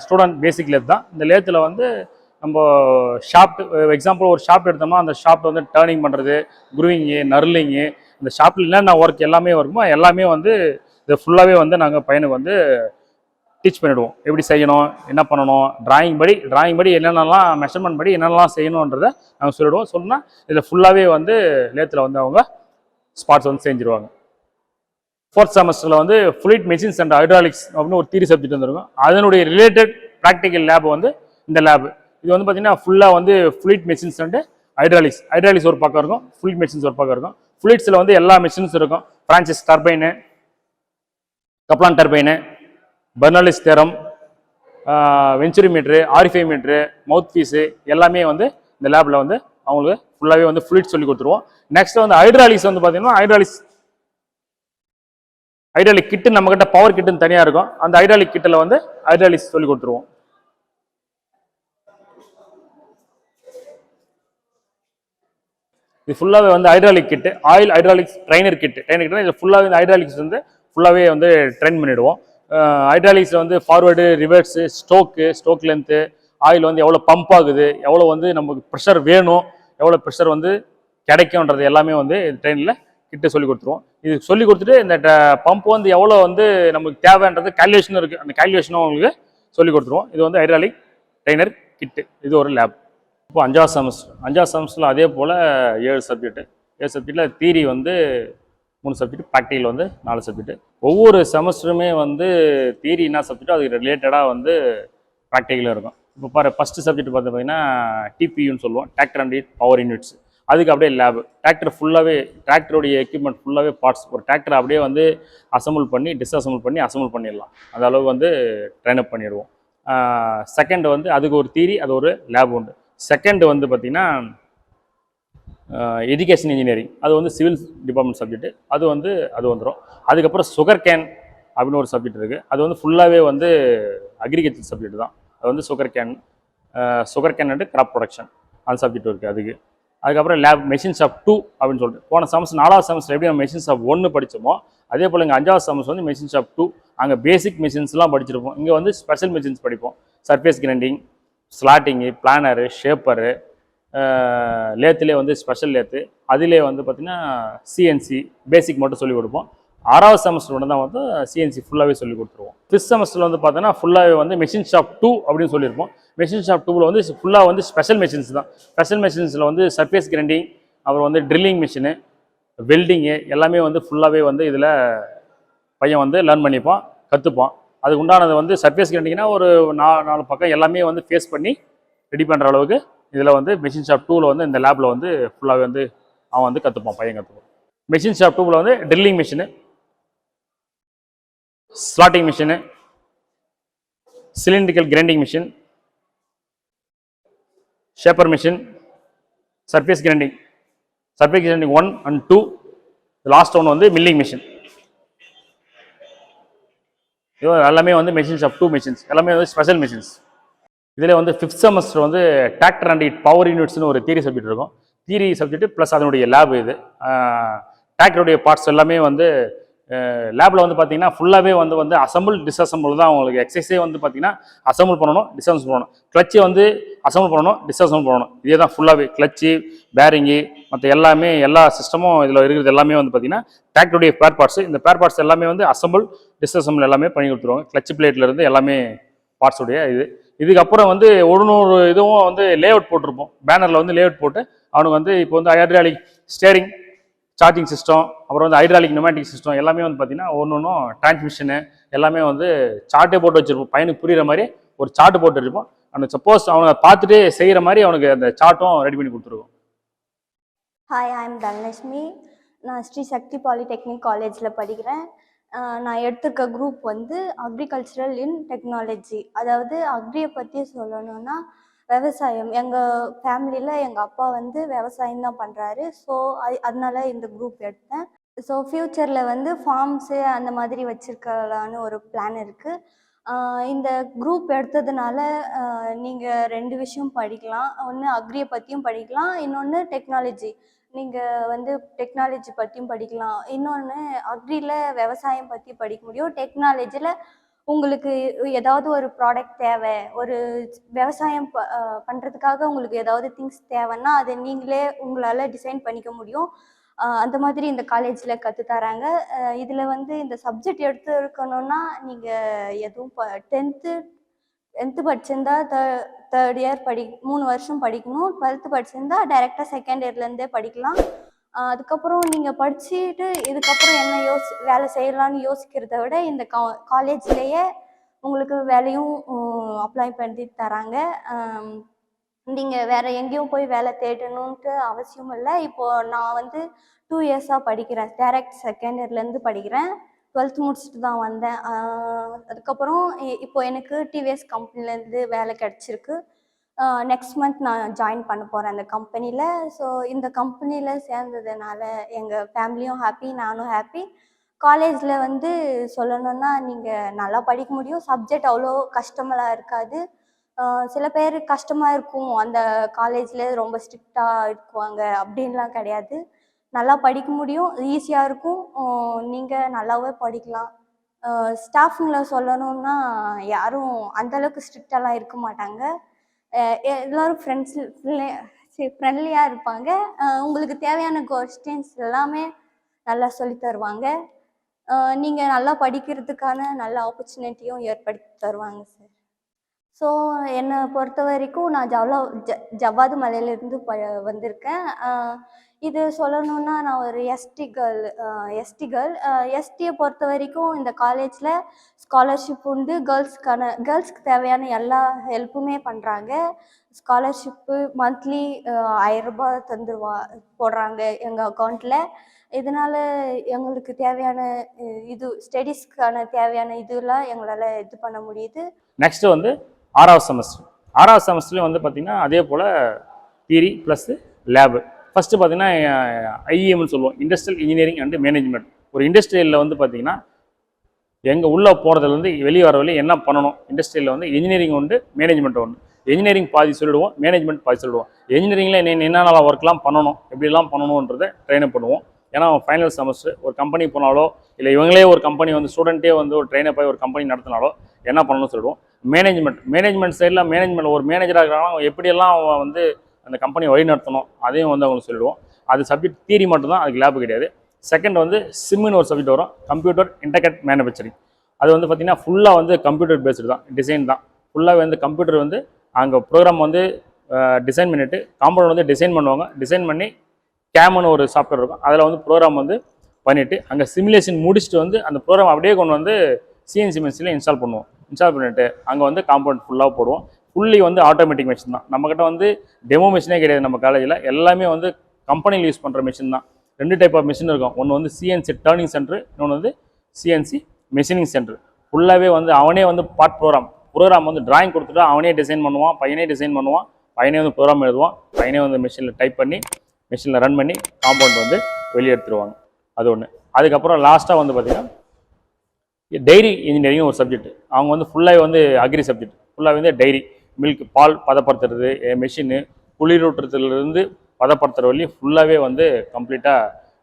ஸ்டூடெண்ட் பேசிக் லேத் தான். இந்த லேத்தில் வந்து நம்ம ஷாப்ட் எக்ஸாம்பிள் ஒரு ஷாப்ட் எடுத்தோம்னா அந்த ஷாப்ட் வந்து டேர்னிங் பண்ணுறது, குரூவிங்கு, நர்லிங்கு, இந்த ஷாப்பில் என்னென்ன ஒர்க் எல்லாமே இருக்குமோ எல்லாமே வந்து இது ஃபுல்லாகவே வந்து நாங்கள் பையனுக்கு வந்து டீச் பண்ணிவிடுவோம். எப்படி செய்யணும், என்ன பண்ணணும், டிராயிங் படி என்னென்னலாம் மெஷர்மெண்ட் படி என்னென்னலாம் செய்யணுன்றதை நாங்கள் சொல்லிவிடுவோம். சொன்னால் இதில் ஃபுல்லாகவே வந்து லேத்தில் வந்து அவங்க ஸ்பாட்ஸ் வந்து செஞ்சுருவாங்க. 4th செமஸ்டரில் வந்து ஃப்ளூயிட் மெஷின்ஸ் அண்ட் ஹைட்ராலிக்ஸ் அப்படின்னு ஒரு தியரி சப்ஜெக்ட் வந்துருக்கும். அதனுடைய ரிலேட்டட் ப்ராக்டிக்கல் லேப் வந்து இந்த லேப். இது வந்து பார்த்தீங்கன்னா ஃபுல்லாக வந்து ஃப்ளூயிட் மெஷின்ஸ் அண்ட் ஹைட்ராலிக்ஸ் ஒரு பக்கம் இருக்கும், ஃப்ளூயிட் மெஷின்ஸ் ஒரு பக்கம் இருக்கும். ஃப்ளூயிட்ஸில் வந்து எல்லா மெஷின்ஸ் இருக்கும். Francis turbine, Kaplan turbine, Bernoulli's theorem, venturi meter, orifice meter, mouth piece எல்லாமே வந்து இந்த லேபில் வந்து அவங்களுக்கு ஃபுல்லாகவே வந்து ஃப்ளூயிட் சொல்லி கொடுத்துருவோம். நெக்ஸ்ட் வந்து ஹைட்ராலிக்ஸ் வந்து பார்த்தீங்கன்னா ஹைட்ராலிக் கிட்டு நம்மகிட்ட பவர் கிட்டுன்னு தனியாக இருக்கும். அந்த ஹைட்ராலிக் கிட்டில் வந்து ஹைட்ராலிக்ஸ் சொல்லி கொடுத்துருவோம். இது ஃபுல்லாகவே வந்து ஹைட்ராலிக் கிட்டு, ஆயில் ஹைட்ராலிக்ஸ் ட்ரைனர் கிட்டு. இது ஃபுல்லாகவே இந்த ஹைட்ராலிக்ஸ் வந்து ஃபுல்லாகவே வந்து ட்ரெயின் பண்ணிவிடுவோம். ஹைட்ராலிக்ஸில் வந்து forward, reverse, stroke length, oil வந்து எவ்வளோ பம்ப் ஆகுது, எவ்வளோ வந்து நமக்கு ப்ரெஷர் வேணும், எவ்வளோ ப்ரெஷர் வந்து கிடைக்கும்ன்றது எல்லாமே வந்து ட்ரெயினில் கிட்ட சொல்லி கொடுத்துருவோம். இது சொல்லி கொடுத்துட்டு இந்த பம்ப் வந்து எவ்வளோ வந்து நமக்கு தேவைன்றது கேல்குலேஷனும் இருக்குது. அந்த கேல்குலேஷனும் உங்களுக்கு சொல்லி கொடுத்துருவோம். இது வந்து ஹைட்ராலிக் ட்ரைனர் கிட்டு. இது ஒரு லேப். இப்போ 5வது செமஸ்டரில் அதே போல் 7 சப்ஜெக்டில் தியரி வந்து 3 சப்ஜெக்ட், ப்ராக்டிக்கல் வந்து 4 சப்ஜெக்ட். ஒவ்வொரு செமஸ்டருமே வந்து தியரி என்ன சப்ஜெக்டோ அதுக்கு ரிலேட்டடாக வந்து ப்ராக்டிக்கலும் இருக்கும். இப்போ ஃபஸ்ட்டு சப்ஜெக்ட் பார்த்தீங்கன்னா டிபியூன்னு சொல்லுவோம், டிராக்டர் அண்ட் பவர் யூனிட்ஸ். அதுக்கு அப்படியே லேபு. டிராக்டருடைய எக்யூப்மெண்ட் ஃபுல்லாகவே பார்ட்ஸ். ஒரு டிராக்டர் அப்படியே வந்து அசம்பிள் பண்ணி டிஸ்அசம்பிள் பண்ணி அசம்பிள் பண்ணிடலாம். அந்த அளவுக்கு வந்து ட்ரெயின் அப் பண்ணிடுவோம். செகண்ட் வந்து அதுக்கு ஒரு தியரி, அது ஒரு லேப் உண்டு. செகண்ட் வந்து பார்த்திங்கன்னா எஜுகேஷன் இன்ஜினியரிங். அது வந்து சிவில் டிபார்ட்மெண்ட் சப்ஜெக்ட். அது வந்துடும். அதுக்கப்புறம் சுகர் கேன் அப்படின்னு ஒரு சப்ஜெக்ட் இருக்குது. அது வந்து ஃபுல்லாகவே வந்து அக்ரிகல்ச்சர் சப்ஜெக்ட் தான். அது வந்து sugar cane and graph production அந்த சப்ஜெக்ட் இருக்குது. அதுக்கப்புறம் லேப் மெஷின் ஷாப் 2 அப்படின்னு சொல்லிட்டு போன செமஸ்டர் 4வது செமஸ்டர் எப்படி நம்ம மெஷின் ஷாப் 1 படித்தோமோ அதே போல் இங்கே 5வது செமஸ்டர் வந்து மெஷின் ஷாப் 2. அங்கே பேசிக் மெஷின்ஸ்லாம் படிச்சிருப்போம். இங்கே வந்து ஸ்பெஷல் மெஷின்ஸ் படிப்போம். சர்ஃபேஸ் கிரைண்டிங், ஸ்லாட்டிங்கு, பிளானரு, ஷேப்பரு, லேத்துலேயே வந்து ஸ்பெஷல் லேத்து. அதிலே வந்து பார்த்திங்கன்னா சிஎன்சி பேசிக் மட்டும் சொல்லிக் கொடுப்போம். 6வது செமஸ்டர் மட்டும் தான் வந்து சிஎன்சி ஃபுல்லாகவே சொல்லி கொடுத்துருவோம். 5th செமஸ்டரில் வந்து பார்த்தோன்னா ஃபுல்லாகவே வந்து மெஷின் ஷாப் 2 அப்படின்னு சொல்லியிருப்போம். மெஷின் ஷாப் 2வில் வந்து ஃபுல்லாக வந்து ஸ்பெஷல் மெஷின்ஸ் தான். ஸ்பெஷல் மெஷின்ஸில் வந்து சர்ஃபேஸ் கிரைண்டிங், அப்புறம் வந்து ட்ரில்லிங் மிஷினு, வெல்டிங்கு எல்லாமே வந்து ஃபுல்லாகவே வந்து இதில் பையன் வந்து லேர்ன் பண்ணிப்பான், கற்றுப்பான். அதுக்கு உண்டானது வந்து சர்ஃபேஸ் கிரைண்டிங்னா ஒரு 4 பக்கம் எல்லாமே வந்து ஃபேஸ் பண்ணி ரெடி பண்ணுற அளவுக்கு இதில் வந்து மெஷின் ஷாப் 2வில் வந்து இந்த லேபில் வந்து ஃபுல்லாகவே வந்து அவன் வந்து கற்றுப்பான், பையன் கற்றுப்பான். மெஷின் ஷாப் 2வில் வந்து drilling machine, slotting machine, cylindrical grinding machine, shaper machine, surface grinding 1 and 2, last one வந்து மில்லிங் மிஷின். இது எல்லாமே வந்து மெஷின் ஷாப் 2 மெஷின்ஸ் எல்லாமே வந்து ஸ்பெஷல் மிஷின்ஸ். இதில் வந்து 5th செமஸ்டர் வந்து டிராக்டர் அண்ட் பவர் யூனிட்ஸ்னு ஒரு தியரி சப்ஜெக்ட் இருக்கும். தியரி சப்ஜெக்ட் ப்ளஸ் அதனுடைய லேப். இது டிராக்டருடைய பார்ட்ஸ் எல்லாமே வந்து லேபில் வந்து பார்த்தீங்கன்னா ஃபுல்லாகவே வந்து அசம்பிள் டிஸ்அசம்பிள் தான். உங்களுக்கு எக்ஸசைஸே வந்து பார்த்தீங்கன்னா அசம்பிள் பண்ணணும், டிஸ்அசம்பிள் பண்ணணும். கிளச்சை வந்து அசம்பிள் பண்ணணும், டிஸ்அசம்பிள் பண்ணணும். இதே தான் ஃபுல்லாகவே கிளச்சு, பேரிங்கு, மற்ற எல்லாமே எல்லா சிஸ்டமும் இதில் இருக்கிறது எல்லாமே வந்து பார்த்தீங்கன்னா டிராக்டருடைய பேர் பார்ட்ஸ். இந்த பேர் பார்ட்ஸ் எல்லாமே வந்து அசம்பிள் டிஸ்அசம்பிள் எல்லாமே பண்ணி கொடுத்துருவாங்க. கிளச் பிளேட்லேருந்து எல்லாமே பார்ட்ஸுடைய இதுக்கப்புறம் வந்து ஒரு இதுவும் வந்து லே அவுட் போட்டிருப்போம். பேனரில் வந்து லே அவுட் போட்டு அவனுக்கு வந்து இப்போ வந்து ஹைட்ராலிக் ஸ்டேரிங், சார்ஜிங் சிஸ்டம், அப்புறம் வந்து ஹைட்ராலிக் நியூமேட்டிக் சிஸ்டம் எல்லாமே வந்து பார்த்தீங்கன்னா ஒன்றும் டிரான்ஸ்மிஷனு எல்லாமே வந்து சார்ட்டே போட்டு வச்சுருப்போம். பையனுக்கு புரிகிற மாதிரி ஒரு சார்ட்டு போட்டு வச்சுருப்போம். அந்த சப்போஸ் அவனை பார்த்துட்டு செய்கிற மாதிரி அவனுக்கு அந்த சார்ட்டும் ரெடி பண்ணி கொடுத்துருவோம். Hi, I am Dhanalakshmi. நான் ஸ்ரீ சக்தி பாலிடெக்னிக் காலேஜில் படிக்கிறேன். நான் எடுத்திருக்க குரூப் வந்து அக்ரிகல்ச்சரல் இன் டெக்னாலஜி. அதாவது அக்ரியை பற்றி சொல்லணும்னா விவசாயம். எங்கள் ஃபேமிலியில் எங்கள் அப்பா வந்து விவசாயம் தான் பண்ணுறாரு. ஸோ அதனால இந்த குரூப் எடுத்தேன். ஸோ ஃப்யூச்சரில் வந்து ஃபார்ம்ஸு அந்த மாதிரி வச்சுருக்கலான்னு ஒரு பிளான் இருக்குது. இந்த குரூப் எடுத்ததுனால நீங்கள் 2 விஷயம் படிக்கலாம். ஒன்று அக்ரியை பற்றியும் படிக்கலாம், இன்னொன்று டெக்னாலஜி. நீங்கள் வந்து டெக்னாலஜி பற்றியும் படிக்கலாம். இன்னொன்று அக்ரியில் விவசாயம் பற்றி படிக்க முடியும். டெக்னாலஜியில் உங்களுக்கு ஏதாவது ஒரு ப்ராடக்ட் தேவை, ஒரு விவசாயம் பண்ணுறதுக்காக உங்களுக்கு ஏதாவது திங்ஸ் தேவைன்னா அதை நீங்களே உங்களால் டிசைன் பண்ணிக்க முடியும். அந்த மாதிரி இந்த காலேஜில் கற்றுத்தராங்க. இதில் வந்து இந்த சப்ஜெக்ட் எடுத்து இருக்கணும்னா நீங்கள் எதுவும் 10th படிச்சிருந்தா தேர்ட் இயர் 3 வருஷம் படிக்கணும். 12th படிச்சிருந்தா டைரெக்டாக செகண்ட் இயர்லேருந்தே படிக்கலாம். அதுக்கப்புறம் நீங்கள் படிச்சுட்டு இதுக்கப்புறம் என்ன வேலை செய்யலான்னு யோசிக்கிறத விட இந்த காலேஜ்லேயே உங்களுக்கு வேலையும் அப்ளை பண்ணி தராங்க. நீங்கள் வேறு எங்கேயும் போய் வேலை தேடணுன்ட்டு அவசியம் இல்லை. இப்போது நான் வந்து 2 இயர்ஸாக படிக்கிறேன். டேரக்ட் செகண்ட் இயர்லேருந்து படிக்கிறேன். 12th முடிச்சுட்டு தான் வந்தேன். அதுக்கப்புறம் இப்போ எனக்கு டிவிஎஸ் கம்பெனிலேருந்து வேலை கிடச்சிருக்கு. நெக்ஸ்ட் மந்த் நான் ஜாயின் பண்ண போகிறேன் அந்த கம்பெனியில். ஸோ இந்த கம்பெனியில் சேர்ந்ததுனால எங்கள் ஃபேமிலியும் ஹாப்பி, நானும் ஹாப்பி. காலேஜில் வந்து சொல்லணுன்னா நீங்கள் நல்லா படிக்க முடியும். சப்ஜெக்ட் அவ்வளோ கஷ்டமெல்லாம் இருக்காது. சில பேர் கஷ்டமாக இருக்கும், அந்த காலேஜில் ரொம்ப ஸ்ட்ரிக்டாக இருக்குவாங்க அப்படின்லாம் கிடையாது. நல்லா படிக்க முடியும், ஈஸியாக இருக்கும். நீங்கள் நல்லாவே படிக்கலாம். ஸ்டாஃபுங்களை சொல்லணுன்னா யாரும் அந்தளவுக்கு ஸ்ட்ரிக்டாலாம் இருக்க மாட்டாங்க. எல்லோரும் ஃப்ரெண்ட்லியாக இருப்பாங்க. உங்களுக்கு தேவையான கொஸ்டின்ஸ் எல்லாமே நல்லா சொல்லித் தருவாங்க. நீங்கள் நல்லா படிக்கிறதுக்கான நல்ல ஆப்பர்ச்சுனிட்டியும் ஏற்படுத்தி தருவாங்க சார். ஸோ என்னை பொறுத்த வரைக்கும் நான் ஜவ்வாது மலையிலேருந்து வந்திருக்கேன். இது சொல்லணுன்னா நான் ஒரு எஸ்டி கேர்ள். எஸ்டியை பொறுத்த வரைக்கும் இந்த காலேஜில் ஸ்காலர்ஷிப் உண்டு. கேர்ள்ஸ்க்கு தேவையான எல்லா ஹெல்ப்புமே பண்ணுறாங்க. ஸ்காலர்ஷிப்பு மந்த்லி 1000 ரூபாய் போடுறாங்க எங்கள் அக்கௌண்ட்டில். இதனால் எங்களுக்கு தேவையான ஸ்டடீஸ்க்கான தேவையான இதெல்லாம் எங்களால் இது பண்ண முடியுது. நெக்ஸ்ட்டு வந்து 6வது செமஸ்டர். 6வது செமஸ்டர்லேயும் வந்து பார்த்திங்கன்னா அதே போல் தியரி ப்ளஸ்ஸு லேபு. ஃபஸ்ட்டு பார்த்திங்கன்னா ஐஇஎம்னு சொல்லுவோம், இண்டஸ்ட்ரியல் இன்ஜினியரிங் அண்டு மேனேஜ்மெண்ட். ஒரு இண்டஸ்ட்ரியலில் வந்து பார்த்திங்கன்னா எங்கள் உள்ளே போகிறதுலேருந்து வெளியே வர வரையும் என்ன பண்ணணும். இண்டஸ்ட்ரியில் வந்து இன்ஜினியரிங் உண்டு, மேனேஜ்மெண்ட் உண்டு. இன்ஜினியரிங் பாதி சொல்லிடுவோம், மேனேஜ்மெண்ட் பாதி சொல்லிடுவோம். இன்ஜினியரிங்கில் என்னென்ன ஒர்க்லாம் பண்ணணும், எப்படிலாம் பண்ணணுன்றதை ட்ரெயினப் பண்ணுவோம். ஏன்னா ஃபைனல் செமஸ்டர் ஒரு கம்பெனி போனாலோ இல்லை இவங்களே ஒரு கம்பெனி வந்து ஸ்டூடெண்ட்டே வந்து ஒரு ட்ரெயினப் ஆகி ஒரு கம்பெனி நடத்தினாலோ என்ன பண்ணணும்னு சொல்லிடுவோம். மேனேஜ்மெண்ட் சைடில் மேனேஜ்மெண்ட் ஒரு மேனேஜராக இருக்கிறாங்க, எப்படியெல்லாம் வந்து அந்த கம்பெனி வழி நடத்தணும் அதையும் வந்து அவங்களுக்கு சொல்லிடுவோம். அது சப்ஜெக்ட் தியரி மட்டும்தான், அதுக்கு லேபு கிடையாது. செகண்ட் வந்து சிம்னு ஒரு சப்ஜெக்ட் வரும், கம்ப்யூட்டர் இன்டர்கட் மேனுஃபேக்சரிங். அது வந்து பார்த்திங்கன்னா ஃபுல்லாக வந்து கம்ப்யூட்டர் பேஸ்டு தான், டிசைன் தான். ஃபுல்லாகவே வந்து கம்ப்யூட்டர் வந்து அங்கே ப்ரோக்ராம் வந்து டிசைன் பண்ணிவிட்டு காம்பவுண்ட் வந்து டிசைன் பண்ணுவாங்க. டிசைன் பண்ணி கேம்னு ஒரு சாஃப்ட்வேர் இருக்கும், அதில் வந்து ப்ரோக்ராம் வந்து பண்ணிவிட்டு அங்கே சிமுலேஷன் முடிச்சுட்டு வந்து அந்த ப்ரோக்ராம் அப்படியே கொண்டு வந்து சிஎன்சி மிஷினில் இன்ஸ்டால் பண்ணுவோம். இன்ஸ்டால் பண்ணிவிட்டு அங்கே வந்து காம்பவுண்ட் ஃபுல்லாக போடுவோம். ஃபுல்லி வந்து ஆட்டோமேட்டிக் மிஷின் தான். நம்மக்கிட்ட வந்து டெமோ மிஷினே கிடையாது நம்ம காலேஜில். எல்லாமே வந்து கம்பெனியில் யூஸ் பண்ணுற மிஷின் தான். 2 டைப் ஆஃப் மிஷின் இருக்கும். ஒன்று வந்து சிஎன்சி டர்னிங் சென்டர், இன்னொன்று வந்து சிஎன்சி மெஷினிங் சென்டர். ஃபுல்லாகவே வந்து அவனே வந்து ப்ரோக்ராம் வந்து டிராயிங் கொடுத்துட்டு அவனே டிசைன் பண்ணுவான். பையனே டிசைன் பண்ணுவான், பையனே வந்து ப்ரோக்ராம் எழுதுவான், பையனே வந்து மிஷினில் டைப் பண்ணி மிஷினில் ரன் பண்ணி காம்பவுண்ட் வந்து வெளியே எடுத்துருவாங்க. அது ஒன்று. அதுக்கப்புறம் லாஸ்ட்டாக வந்து பார்த்திங்கன்னா டைரி இன்ஜினியரிங் ஒரு சப்ஜெக்ட். அவங்க வந்து ஃபுல்லாகவே வந்து அக்ரி சப்ஜெக்ட். ஃபுல்லாக வந்து டைரி, மில்க், பால் பதப்படுத்துறது, மெஷினு, குளிரூட்டுறதுலேருந்து பதப்படுத்துகிற வரையும் ஃபுல்லாகவே வந்து கம்ப்ளீட்டாக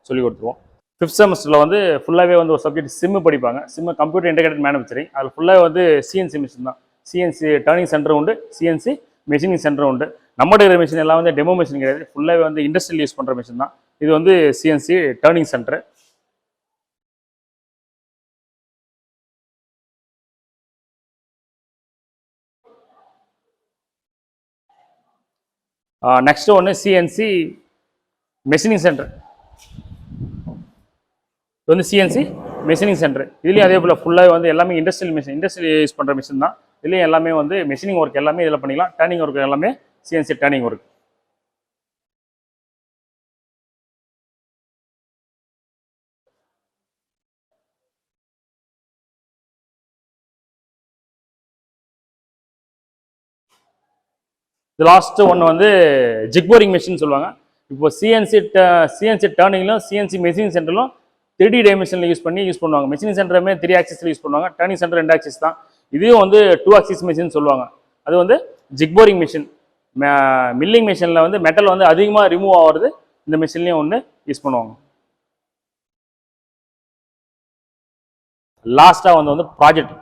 சொல்லி கொடுத்துருவோம். 5th செமஸ்டரில் வந்து ஃபுல்லாகவே வந்து ஒரு சப்ஜெக்ட் சிம்மு படிப்பாங்க. Sim computer integrated manufacturing. அதில் ஃபுல்லாக வந்து சிஎன்சி மிஷின் தான். சிஎன்சி டர்னிங் சென்டர் உண்டு, சிஎன்சி மெஷினிங் சென்டர் உண்டு. நம்மளுடைய மிஷின் எல்லாம் வந்து டெமோ மிஷின் கிடையாது, ஃபுல்லாகவே வந்து இண்டஸ்ட்ரியல் யூஸ் பண்ணுற மிஷின் தான். இது வந்து சிஎன்சி டர்னிங் சென்டர். நெக்ஸ்ட் ஒன்று சிஎன்சி மெஷினிங் சென்டர். இது வந்து சிஎன்சி மெஷினிங் சென்டர். இதுலேயும் அதே போல் ஃபுல்லாக வந்து எல்லாமே இண்டஸ்ட்ரியல் யூஸ் பண்ணுற மிஷின் தான். இதுலேயும் எல்லாமே வந்து மெஷினிங் ஒர்க் எல்லாமே இதில் பண்ணிக்கலாம். டர்னிங் ஒர்க் எல்லாமே சிஎன்சி டர்னிங் ஒர்க். இது லாஸ்ட்டு ஒன்று வந்து ஜிக்போரிங் மிஷின் சொல்லுவாங்க. இப்போ சிஎன்சி டர்னிங்லும் சிஎன்சி மெஷினிங் சென்டர்லும் 3D டைமென்ஷனில் யூஸ் பண்ணுவாங்க. மெஷினிங் சென்டருமே 3 ஆக்சிஸில் யூஸ் பண்ணுவாங்க. டர்னிங் சென்டர் 2 ஆக்சிஸ் தான். இதையும் வந்து 2 ஆக்சிஸ் மிஷின் சொல்லுவாங்க. அது வந்து ஜிக்போரிங் மிஷின். மில்லிங் மிஷினில் வந்து மெட்டல் வந்து அதிகமாக ரிமூவ் ஆகிறது இந்த மிஷின்லேயும் ஒன்று யூஸ் பண்ணுவாங்க. லாஸ்ட்டாக வந்து ப்ராஜெக்ட்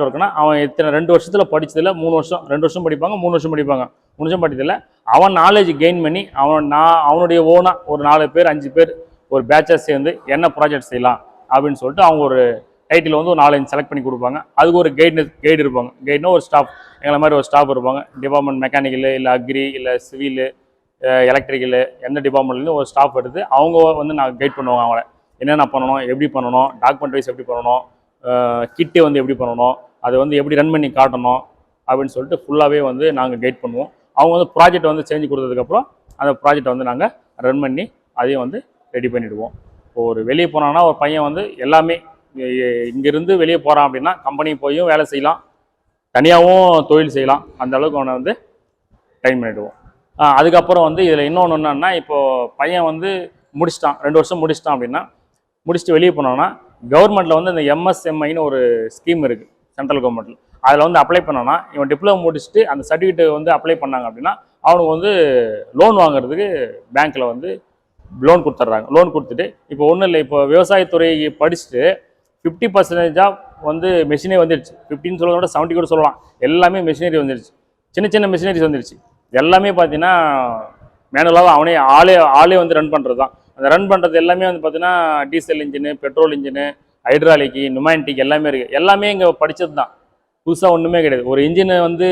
ஒர்க்குனா அவன் இத்தனை 2 வருஷத்தில் படித்ததில் 3 வருஷம் 2 வருஷம் படிப்பாங்க, 3 வருஷம் படிப்பாங்க. 3 வருஷம் படித்ததில் அவன் நாலேஜ் கெயின் பண்ணி அவனுடைய ஓனாக ஒரு 4 பேர் 5 பேர் ஒரு பேட்சாக சேர்ந்து என்ன ப்ராஜெக்ட் செய்யலாம் அப்படின்னு சொல்லிட்டு அவங்க ஒரு டைட்டில் வந்து ஒரு 4-5 செலக்ட் பண்ணி கொடுப்பாங்க. அதுக்கு ஒரு கைடு இருப்பாங்க. கைடுனா ஒரு ஸ்டாஃப், எங்களை மாதிரி ஒரு ஸ்டாஃப் இருப்பாங்க. டிபார்ட்மெண்ட் மெக்கானிக்கல் இல்லை அக்ரி இல்லை சிவில் எலக்ட்ரிக்கல் எந்த டிபார்ட்மெண்ட்லேருந்து ஒரு ஸ்டாஃப் எடுத்து அவங்க வந்து நான் கைட் பண்ணுவாங்க அவங்கள என்னென்ன பண்ணணும், எப்படி பண்ணணும், டாக்குமெண்ட் வைஸ் எப்படி பண்ணணும், கிட்டு வந்து எப்படி பண்ணணும், அதை வந்து எப்படி ரன் பண்ணி காட்டணும் அப்படின்னு சொல்லிட்டு ஃபுல்லாகவே வந்து நாங்கள் கைட் பண்ணுவோம். அவங்க வந்து ப்ராஜெக்ட் வந்து செஞ்சு கொடுத்ததுக்கப்புறம் அந்த ப்ராஜெக்டை வந்து நாங்கள் ரன் பண்ணி அதையும் வந்து ரெடி பண்ணிவிடுவோம். இப்போ ஒரு வெளியே போனான்னா ஒரு பையன் வந்து எல்லாமே இங்கேருந்து வெளியே போகிறான் அப்படின்னா கம்பெனி போயும் வேலை செய்யலாம், தனியாகவும் தொழில் செய்யலாம். அந்த அளவுக்கு அவனை வந்து ட்ரைன் பண்ணிவிடுவோம். அதுக்கப்புறம் வந்து இதில் இன்னொன்று என்னன்னா, இப்போது பையன் வந்து முடிச்சிட்டான், 2 வருஷம் முடிச்சிட்டான் அப்படின்னா, முடிச்சுட்டு வெளியே போனோன்னா கவர்மெண்ட்டில் வந்து இந்த MSMIன்னு ஒரு ஸ்கீம் இருக்குது சென்ட்ரல் கவர்மெண்ட்டில். அதில் வந்து அப்ளை பண்ணோன்னா இவன் டிப்ளமோ முடிச்சுட்டு அந்த சர்டிஃபிகேட் வந்து அப்ளை பண்ணாங்க அப்படின்னா அவனுக்கு வந்து லோன் வாங்குறதுக்கு பேங்க்கில் வந்து லோன் கொடுத்துட்றாங்க. லோன் கொடுத்துட்டு இப்போ ஒன்றும் இல்லை, இப்போ விவசாயத்துறை படிச்சுட்டு 50% வந்து மெஷினே வந்துடுச்சு. 15 சொல்கிறத விட 70 கூட சொல்லலாம். எல்லாமே மெஷினரி வந்துடுச்சு, சின்ன சின்ன மெஷினரிஸ் வந்துடுச்சு. எல்லாமே பார்த்தீங்கன்னா மேனுவலாக அவனே ஆளே வந்து ரன் பண்ணுறது தான். அந்த ரன் பண்ணுறது எல்லாமே வந்து பார்த்தீங்கன்னா diesel engine, petrol engine, hydraulic, pneumatic எல்லாமே இருக்குது. எல்லாமே இங்கே படித்தது தான், புதுசாக ஒன்றுமே கிடையாது. ஒரு இன்ஜினை வந்து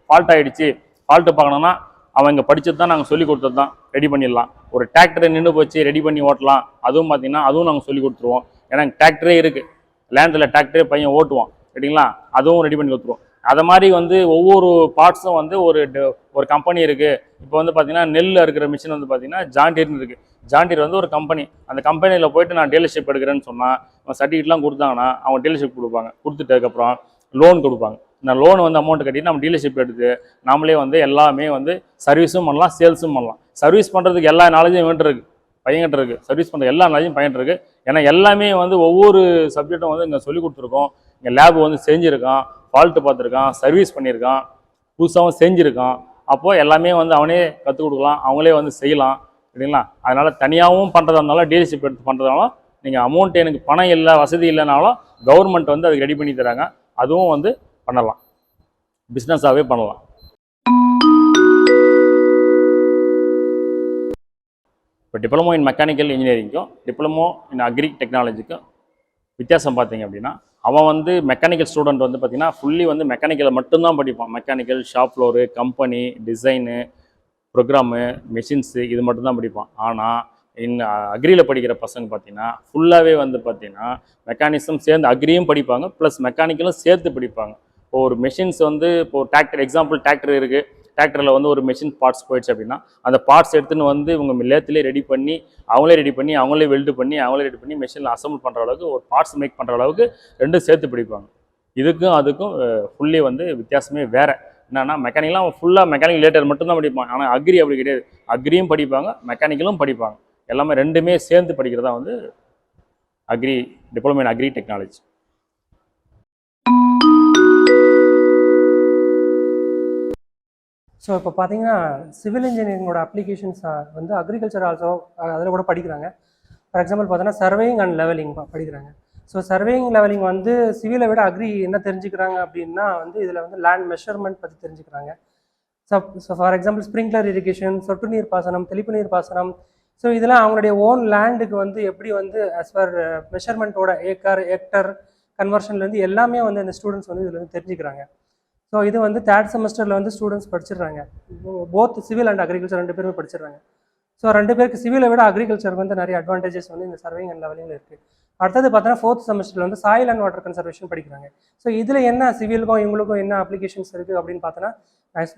ஃபால்ட் ஆகிடுச்சு, ஃபால்ட்டு பார்க்கணுன்னா அவன் இங்கே படித்தது தான், நாங்கள் சொல்லி கொடுத்தது தான், ரெடி பண்ணிடலாம். ஒரு டிராக்டரை நின்று போச்சு ரெடி பண்ணி ஓட்டலாம், அதுவும் பார்த்தீங்கன்னா அதுவும் நாங்கள் சொல்லி கொடுத்துருவோம். ஏன்னா டிராக்டரே இருக்குது, லேண்டில் டிராக்டரே பையன் ஓட்டுவான், சரிங்களா, அதுவும் ரெடி பண்ணி கொடுத்துருவோம். அதை மாதிரி வந்து ஒவ்வொரு பார்ட்ஸும் வந்து ஒரு கம்பெனி இருக்குது. இப்போ வந்து பார்த்தீங்கன்னா நெல் இருக்கிற மிஷின் வந்து பார்த்தீங்கன்னா ஜாண்டீர்னு இருக்குது. ஜாண்டீர் வந்து ஒரு கம்பெனி. அந்த கம்பெனியில் போய்ட்டு நான் டீலர்ஷிப் எடுக்கிறேன்னு சொன்னால் அவன் சர்டிஃபிகேட்லாம் கொடுத்தாங்கன்னா அவங்க டீலர்ஷிப் கொடுப்பாங்க. கொடுத்துட்டதுக்கப்புறம் லோன் கொடுப்பாங்க. இந்த லோன் வந்து அமௌண்ட் கட்டிட்டு நம்ம டீலர்ஷிப் எடுத்து நாமளே வந்து எல்லாமே வந்து சர்வீஸும் பண்ணலாம், சேல்ஸும் பண்ணலாம். சர்வீஸ் பண்ணுறதுக்கு எல்லா நாலேஜும் வேண்டிட்டு இருக்குது, பையன்கிட்ட இருக்குது. சர்வீஸ் பண்ணுற எல்லா நாலேஜும் பையன்கிட்ட இருக்குது. ஏன்னா எல்லாமே வந்து ஒவ்வொரு சப்ஜெக்டும் வந்து இங்கே சொல்லிக் கொடுத்துருக்கோம். இங்கே லேப் வந்து செஞ்சுருக்கான், ஃபால்ட்டு பார்த்துருக்கான், சர்வீஸ் பண்ணியிருக்கான், புதுசாகவும் செஞ்சுருக்கான். அப்போது எல்லாமே வந்து அவனே கற்றுக் கொடுக்கலாம், அவங்களே வந்து செய்யலாம், சரிங்களா. அதனால் தனியாகவும் பண்ணுறதா இருந்தாலும் டீலர்ஷிப் எடுத்து பண்ணுறதாலும் நீங்கள் அமௌண்ட் எனக்கு பணம் இல்லை, வசதி இல்லைனாலும் கவர்மெண்ட் வந்து அதுக்கு ரெடி பண்ணி தராங்க. அதுவும் வந்து பண்ணலாம், பிஸ்னஸாகவே பண்ணலாம். இப்போ டிப்ளமோ இன் மெக்கானிக்கல் இன்ஜினியரிங்க்கும் டிப்ளமோ இன் அக்ரி டெக்னாலஜிக்கும் வித்தியாசம் பார்த்தீங்க அப்படின்னா, அவன் வந்து மெக்கானிக்கல் ஸ்டூடெண்ட் வந்து பார்த்திங்கன்னா ஃபுல்லி வந்து மெக்கானிக்கலை மட்டும்தான் படிப்பான். Mechanical, shop floor, company, design, program, machines, இது மட்டும்தான் படிப்பான். ஆனால் அக்ரியில் படிக்கிற பசங்க பார்த்திங்கன்னா ஃபுல்லாகவே வந்து பார்த்திங்கன்னா மெக்கானிசம் சேர்ந்து அக்ரியும் படிப்பாங்க, ப்ளஸ் மெக்கானிக்கலும் சேர்த்து படிப்பாங்க. இப்போ ஒரு மெஷின்ஸ் வந்து இப்போது டிராக்டர், எக்ஸாம்பிள் டிராக்டர் இருக்குது, டிராக்டரில் வந்து ஒரு மெஷின் பார்ட்ஸ் போயிடுச்சு அப்படின்னா அந்த பார்ட்ஸ் எடுத்துன்னு வந்து இவங்க லேத்திலே ரெடி பண்ணி அவங்களே வெல்டு பண்ணி அவங்களே ரெடி பண்ணி மெஷினில் அசம்பிள் பண்ணுற அளவுக்கு, ஒரு பார்ட்ஸ் மேக் பண்ணுற அளவுக்கு ரெண்டும் சேர்த்து படிப்பாங்க. இதுக்கும் அதுக்கும் ஃபுல்லி வந்து வித்தியாசமே வேறு. என்னன்னா மெக்கானிக்கெலாம் ஃபுல்லாக மெக்கானிக்கல் ரிலேட்டட் மட்டும்தான் படிப்பாங்க. ஆனால் அக்ரி அப்படி கிடையாது, அக்ரியும் படிப்பாங்க, மெக்கானிக்கலும் படிப்பாங்க. எல்லாமே ரெண்டுமே சேர்ந்து படிக்கிறதா வந்து agri, diploma in agri technology. So இப்போ பார்த்தீங்கன்னா சிவில் இன்ஜினியரிங்கோட அப்ளிகேஷன்ஸ் வந்து அக்ரிகல்ச்சர் ஆல்சோ அதில் கூட படிக்கிறாங்க. ஃபார் எக்ஸாம்பிள் பார்த்தோன்னா சர்வேயிங் அண்ட் லெவலிங் படிக்கிறாங்க. ஸோ சர்வேயிங் லெவலிங் வந்து சிவிலை விட அக்ரி என்ன தெரிஞ்சுக்கிறாங்க அப்படின்னா வந்து இதில் வந்து லேண்ட் மெஷர்மெண்ட் பற்றி தெரிஞ்சுக்கிறாங்க. So for example sprinkler irrigation, சொட்டு நீர் பாசனம், தெளிப்பு நீர் பாசனம், ஸோ இதெல்லாம் அவங்களுடைய ஓன் லேண்டுக்கு வந்து எப்படி வந்து ஆஸ் பர் மெஷர்மெண்ட்டோட ஹெக்டர் கன்வர்ஷன்லேருந்து எல்லாமே வந்து அந்த ஸ்டூடெண்ட்ஸ் வந்து இதில் வந்து தெரிஞ்சுக்கிறாங்க. ஸோ இது வந்து 3rd செமஸ்டரில் வந்து ஸ்டூடெண்ட்ஸ் படிச்சிடுறாங்க. போத் சிவில் அண்ட் அக்ரிகல்ச்சர் 2 பேருமே படிச்சிடுறாங்க. ஸோ 2 பேருக்கு சிவிலை விட அக்ரிகல்ச்சருக்கு வந்து நிறைய அட்வான்டேஜஸ் வந்து இந்த சர்வேயிங் அண்ட் லெவலிங்கில் இருக்குது. அடுத்தது பார்த்தோன்னா 4th செமஸ்டரில் வந்து சாயில் அண்ட் வாட்டர் கன்சர்வேஷன் படிக்கிறாங்க. ஸோ இதில் என்ன சிவிலுக்கும் இவங்களுக்கும் என்ன அப்ளிகேஷன்ஸ் இருக்குது அப்படின்னு பார்த்தோன்னா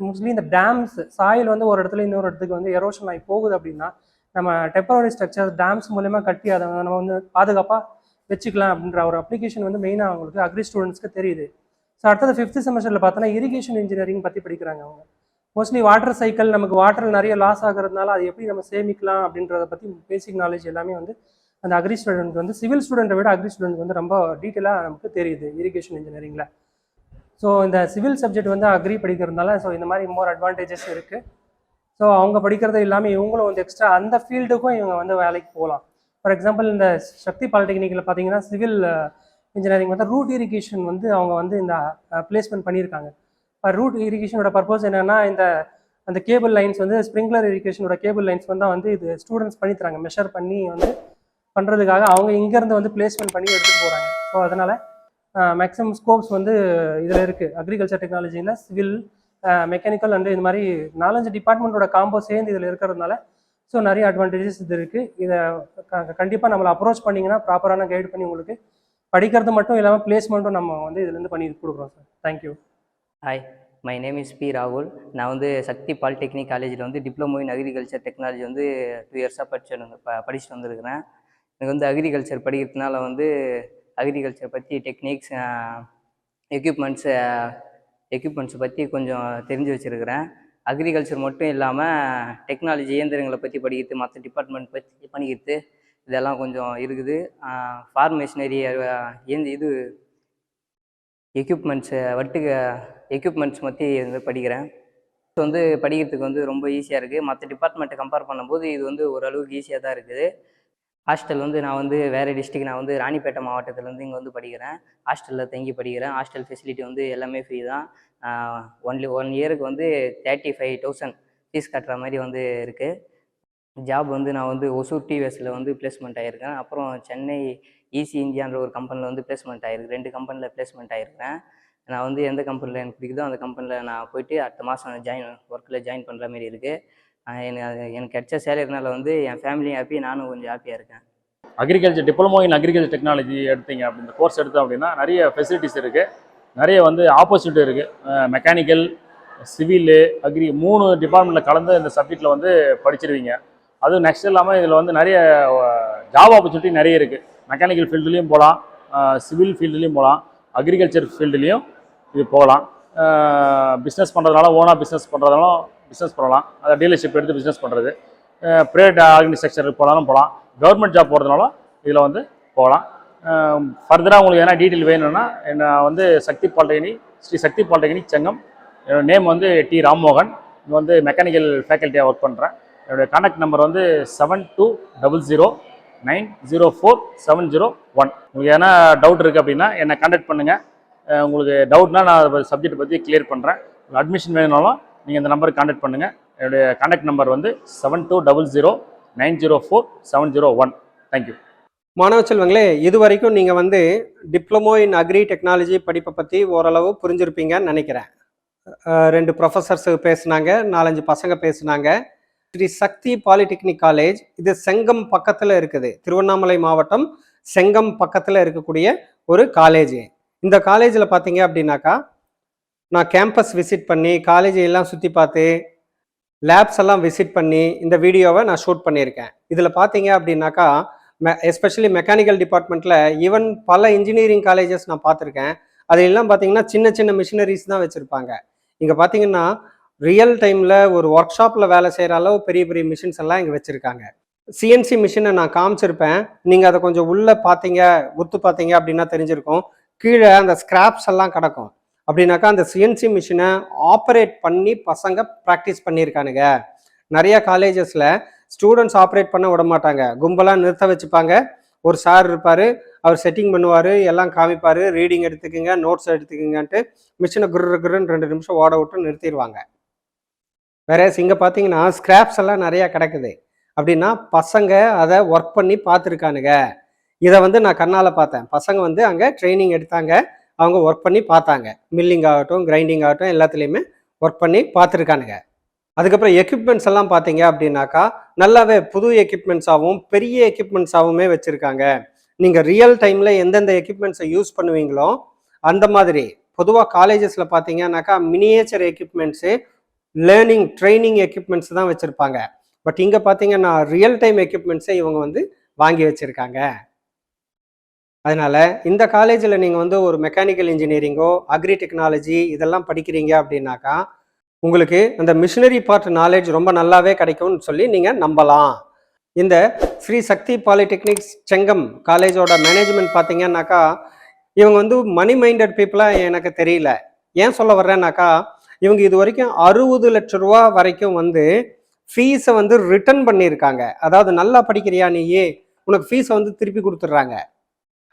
மோஸ்ட்லி இந்த டேம்ஸ், சாயில் வந்து ஒரு இடத்துல இன்னொரு இடத்துக்கு வந்து எரோஷன் ஆகி போகுது அப்படின்னா நம்ம டெம்பரரி ஸ்ட்ரக்சர் டேம்ஸ் மூலமா கட்டி அதை நம்ம வந்து பாதுகாப்பாக வச்சுக்கலாம் அப்படின்ற ஒரு அப்ளிகேஷன் வந்து மெயினாக அவங்களுக்கு அக்ரி ஸ்டூடெண்ட்ஸ்க்கு தெரியுது. ஸோ அடுத்தது 5th செமஸ்டரில் பார்த்தோன்னா இரிகேஷன் இன்ஜினியரிங் பற்றி படிக்கிறாங்க. அவங்க மோஸ்ட்லி வாட்டர் சைக்கிள், நமக்கு வாட்டர் நிறைய லாஸ் ஆகிறதுனால அது எப்படி நம்ம சேமிக்கலாம் அப்படின்றத பற்றி பேசிக் நாலேஜ் எல்லாமே வந்து அந்த அக்ரி ஸ்டூடெண்ட் வந்து சிவில் ஸ்டூடெண்ட்டை விட அக்ரி ஸ்டூடெண்ட் வந்து ரொம்ப டீட்டெயிலாக நமக்கு தெரியுது இரிகேஷன் இன்ஜினியரிங்கில். ஸோ இந்த சிவில் சப்ஜெக்ட் வந்து அக்ரி படிக்கிறதுனால ஸோ இந்த மாதிரி மோர் அட்வான்டேஜஸ் இருக்குது. ஸோ அவங்க படிக்கிறது இல்லாமல் இவங்களும் வந்து எக்ஸ்ட்ரா அந்த ஃபீல்டுக்கும் இவங்க வந்து வேலைக்கு போகலாம். ஃபார் எக்ஸாம்பிள் இந்த சக்தி பாலிடெக்னிக்கில் பார்த்தீங்கன்னா சிவில் இன்ஜினியரிங் வந்து ரூட் இரிகேஷன் வந்து அவங்க வந்து இந்த பிளேஸ்மெண்ட் பண்ணியிருக்காங்க. ரூட் இரிகேஷனோட பர்பஸ் என்னென்னா அந்த கேபிள் லைன்ஸ் வந்து ஸ்ப்ரிங்க்லர் இரிகேஷனோட கேபிள் லைன்ஸ் வந்து இது ஸ்டூடெண்ட்ஸ் பண்ணி தராங்க, மெஷர் பண்ணி வந்து பண்ணுறதுக்காக அவங்க இங்கேருந்து வந்து பிளேஸ்மெண்ட் பண்ணி எடுத்துகிட்டு போகிறாங்க. ஸோ அதனால் மேக்ஸிமம் ஸ்கோப்ஸ் வந்து இதில் இருக்குது. அக்ரிகல்ச்சர் டெக்னாலஜியில் சிவில் மெக்கானிக்கல் அண்டு இந்த மாதிரி 4-5 டிபார்ட்மெண்ட்டோட காம்போ சேர்ந்து இதில் இருக்கிறதுனால ஸோ நிறைய அட்வான்டேஜஸ் இது இருக்குது. இதை கண்டிப்பாக நம்மளை அப்ரோச் பண்ணிங்கன்னா ப்ராப்பரான கைடு பண்ணி உங்களுக்கு படிக்கிறது மட்டும் இல்லாமல் பிளேஸ்மெண்ட்டும் நம்ம வந்து இதுலேருந்து பண்ணி கொடுக்குறோம் sir. Thank you. Hi, my name is P ராகுல். நான் வந்து சக்தி பாலிடெக்னிக் காலேஜில் வந்து டிப்ளமோ இன் அக்ரிகல்ச்சர் டெக்னாலஜி வந்து 2 இயர்ஸாக படிச்சுட்டு வந்திருக்கிறேன். எனக்கு வந்து அக்ரிகல்ச்சர் படிக்கிறதுனால வந்து அக்ரிகல்ச்சர் பற்றி டெக்னிக்ஸ், எக்யூப்மெண்ட்ஸ் பற்றி கொஞ்சம் தெரிஞ்சு வச்சுருக்கிறேன். அக்ரிகல்ச்சர் மட்டும் இல்லாமல் டெக்னாலஜி இயந்திரங்களை பற்றி படிக்கிறது, மற்ற டிபார்ட்மெண்ட் பற்றி பண்ணிக்கிறது இதெல்லாம் கொஞ்சம் இருக்குது. ஃபார்ம் மிஷினரி இது எக்யூப்மெண்ட்ஸ் பற்றி வந்து படிக்கிறேன். இது வந்து படிக்கிறதுக்கு வந்து ரொம்ப ஈஸியாக இருக்குது. மற்ற டிபார்ட்மெண்ட்டை கம்பேர் பண்ணும்போது இது வந்து ஓரளவுக்கு ஈஸியாக தான் இருக்குது. ஹாஸ்டல் வந்து நான் வந்து வேறு டிஸ்ட்ரிக்ட், நான் வந்து ராணிப்பேட்டை மாவட்டத்துலேருந்து இங்கே வந்து படிக்கிறேன். ஹாஸ்டலில் தங்கி படிக்கிறேன். ஹாஸ்டல் ஃபெசிலிட்டி வந்து எல்லாமே ஃப்ரீ தான். ஒன்லி 1 இயருக்கு வந்து 35,000 ஃபீஸ் கட்டுற மாதிரி வந்து இருக்குது. ஜாப் வந்து நான் வந்து ஒசூர் டிவிஎஸில் வந்து பிளேஸ்மெண்ட் ஆகியிருக்கேன். அப்புறம் சென்னை ஈசி இந்தியான்ற ஒரு கம்பெனியில் வந்து பிளேஸ்மெண்ட் ஆகிருக்கு. 2 கம்பெனியில் பிளேஸ்மெண்ட் ஆகிருக்கேன். நான் வந்து எந்த கம்பெனியில் எனக்கு பிடிக்குதோ அந்த கம்பெனியில் நான் போயிட்டு அடுத்த மாதம் ஒர்க்கில் ஜாயின் பண்ணுற மாதிரி இருக்குது. எனக்கு கிடைச்ச சேலரினால வந்து என் ஃபேமிலியும் ஹாப்பி, நானும் கொஞ்சம் ஹாப்பியாக இருக்கேன். Agriculture diploma in agriculture technology எடுத்தீங்க அப்படின்ற கோர்ஸ் எடுத்தோம் அப்படின்னா நிறைய ஃபெசிலிட்டிஸ் இருக்குது, நிறைய வந்து ஆப்பர்ச்சுனிட்டி இருக்குது. மெக்கானிக்கல், சிவிலு, அக்ரி 3 டிபார்ட்மெண்ட்டில் கலந்து இந்த சப்ஜெக்டில் வந்து படிச்சிருவீங்க. அதுவும் நெக்ஸ்ட் இல்லாமல் இதில் வந்து நிறைய ஜாப் ஆப்பர்ச்சுனிட்டி நிறைய இருக்குது. மெக்கானிக்கல் ஃபீல்டுலேயும் போகலாம், சிவில் ஃபீல்டுலேயும் போகலாம், அக்ரிகல்ச்சர் ஃபீல்டுலேயும் இது போகலாம். பிஸ்னஸ் பண்ணுறதுனால, ஓனாக பிஸ்னஸ் பண்ணுறதுனாலும் பிஸ்னஸ் பண்ணலாம். அதை டீலர்ஷிப் எடுத்து பிஸ்னஸ் பண்ணுறது, ப்ரைவேட் ஆர்கனைசேஷனுக்கு போகலாலும் போகலாம். கவர்மெண்ட் ஜாப் போகிறதுனால இதில் வந்து போகலாம். ஃபர்தராக உங்களுக்கு எதனா டீட்டெயில் வேணும்னா நான் வந்து ஸ்ரீ சக்தி பாலிடெக்னிக் செங்கம், என்னோட நேம் வந்து டி ராம்மோகன். இங்கே வந்து மெக்கானிக்கல் ஃபேக்கல்ட்டியாக ஒர்க் பண்ணுறேன். என்னுடைய கான்டாக்ட் நம்பர் வந்து 7200904701. உங்களுக்கு எதனா டவுட் இருக்குது அப்படின்னா என்னை கான்டாக்ட் பண்ணுங்கள். உங்களுக்கு டவுட்னா நான் சப்ஜெக்ட் பற்றி கிளியர் பண்ணுறேன். அட்மிஷன் வேணும்னாலும் நீங்கள் இந்த நம்பருக்கு கான்டாக்ட் பண்ணுங்கள். என்னுடைய கான்டாக்ட் நம்பர் வந்து 7200904701. தேங்க்யூ. மாணவ செல்வங்களே, இது வரைக்கும் நீங்கள் வந்து டிப்ளமோ இன் அக்ரி டெக்னாலஜி படிப்பை பற்றி ஓரளவு புரிஞ்சிருப்பீங்கன்னு நினைக்கிறேன். 2 ப்ரொஃபஸர்ஸ் பேசுனாங்க, 4-5 பசங்க பேசுனாங்க. ஸ்ரீ சக்தி பாலிடெக்னிக் காலேஜ் இது செங்கம் பக்கத்தில் இருக்குது. திருவண்ணாமலை மாவட்டம் செங்கம் பக்கத்தில் இருக்கக்கூடிய ஒரு காலேஜ். இந்த காலேஜில் பார்த்தீங்க அப்படின்னாக்கா, நான் கேம்பஸ் விசிட் பண்ணி காலேஜை எல்லாம் சுற்றி பார்த்து லேப்ஸ் எல்லாம் விசிட் பண்ணி இந்த வீடியோவை நான் ஷூட் பண்ணியிருக்கேன். இதில் பார்த்தீங்க அப்படின்னாக்கா, எஸ்பெஷலி மெக்கானிக்கல் டிபார்ட்மெண்ட்டில் ஈவன் பல இன்ஜினியரிங் காலேஜஸ் நான் பார்த்துருக்கேன். அதெல்லாம் பார்த்தீங்கன்னா சின்ன சின்ன மிஷினரிஸ் தான் வச்சுருப்பாங்க. இங்கே பார்த்தீங்கன்னா ரியல் டைமில் ஒரு ஒர்க் ஷாப்பில் வேலை செய்கிற அளவு பெரிய பெரிய மிஷின்ஸ் எல்லாம் இங்கே வச்சுருக்காங்க. சிஎன்சி மிஷினை நான் காமிச்சிருப்பேன். நீங்கள் அதை கொஞ்சம் உள்ளே உத்து பார்த்தீங்க அப்படின்னா தெரிஞ்சிருக்கும். கீழே அந்த ஸ்கிராப்ஸ் எல்லாம் கிடக்கும். அப்படின்னாக்கா அந்த சிஎன்சி மிஷினை ஆப்ரேட் பண்ணி பசங்க ப்ராக்டிஸ் பண்ணியிருக்கானுங்க. நிறைய காலேஜஸில் ஸ்டூடெண்ட்ஸ் ஆப்ரேட் பண்ண விட மாட்டாங்க. கும்பலாக நிறுத்த வச்சுப்பாங்க. ஒரு சார் இருப்பார், அவர் செட்டிங் பண்ணுவார், எல்லாம் காமிப்பார், ரீடிங் எடுத்துக்கோங்க, நோட்ஸ் எடுத்துக்கோங்கன்ட்டு மிஷினை குருன்னு 2 நிமிஷம் ஓட விட்டு நிறுத்திடுவாங்க. வேற இங்கே பார்த்தீங்கன்னா ஸ்கிராப்ஸ் எல்லாம் நிறையா கிடக்குது. அப்படின்னா பசங்க அதை ஒர்க் பண்ணி பார்த்துருக்கானுங்க. இதை வந்து நான் கண்ணால் பார்த்தேன். பசங்க வந்து அங்கே ட்ரைனிங் எடுத்தாங்க, அவங்க ஒர்க் பண்ணி பார்த்தாங்க. மில்லிங் ஆகட்டும், கிரைண்டிங் ஆகட்டும், எல்லாத்துலேயுமே ஒர்க் பண்ணி பார்த்துருக்கானுங்க. அதுக்கப்புறம் எக்யூப்மெண்ட்ஸ் எல்லாம் பார்த்தீங்க அப்படின்னாக்கா நல்லாவே புது எக்யூப்மெண்ட்ஸாகவும் பெரிய எக்யூப்மெண்ட்ஸாகவுமே வச்சுருக்காங்க. நீங்கள் ரியல் டைமில் எந்தெந்த எக்யூப்மெண்ட்ஸை யூஸ் பண்ணுவீங்களோ அந்த மாதிரி பொதுவாக காலேஜஸில் பார்த்தீங்கன்னாக்கா miniature equipments, learning training equipments தான் வச்சுருப்பாங்க. பட் இங்கே பார்த்தீங்கன்னா ரியல் டைம் எக்யூப்மெண்ட்ஸை இவங்க வந்து வாங்கி வச்சுருக்காங்க. அதனால் இந்த காலேஜில் நீங்கள் வந்து ஒரு மெக்கானிக்கல் இன்ஜினியரிங்கோ அக்ரி டெக்னாலஜி இதெல்லாம் படிக்கிறீங்க அப்படின்னாக்கா உங்களுக்கு அந்த மிஷினரி பார்ட் நாலேஜ் ரொம்ப நல்லாவே கிடைக்கும்னு சொல்லி நீங்கள் நம்பலாம். இந்த ஸ்ரீ சக்தி பாலிடெக்னிக் செங்கம் காலேஜோட மேனேஜ்மெண்ட் பார்த்தீங்கன்னாக்கா இவங்க வந்து மணி மைண்டட் பீப்புளாக எனக்கு தெரியல. ஏன் சொல்ல வர்றேன்னாக்கா, இவங்க இது வரைக்கும் 60 லட்ச ரூபா வரைக்கும் வந்து ஃபீஸை வந்து ரிட்டர்ன் பண்ணியிருக்காங்க. அதாவது நல்லா படிக்கிறியா நீயே, உனக்கு ஃபீஸை வந்து திருப்பி கொடுத்துட்றாங்க.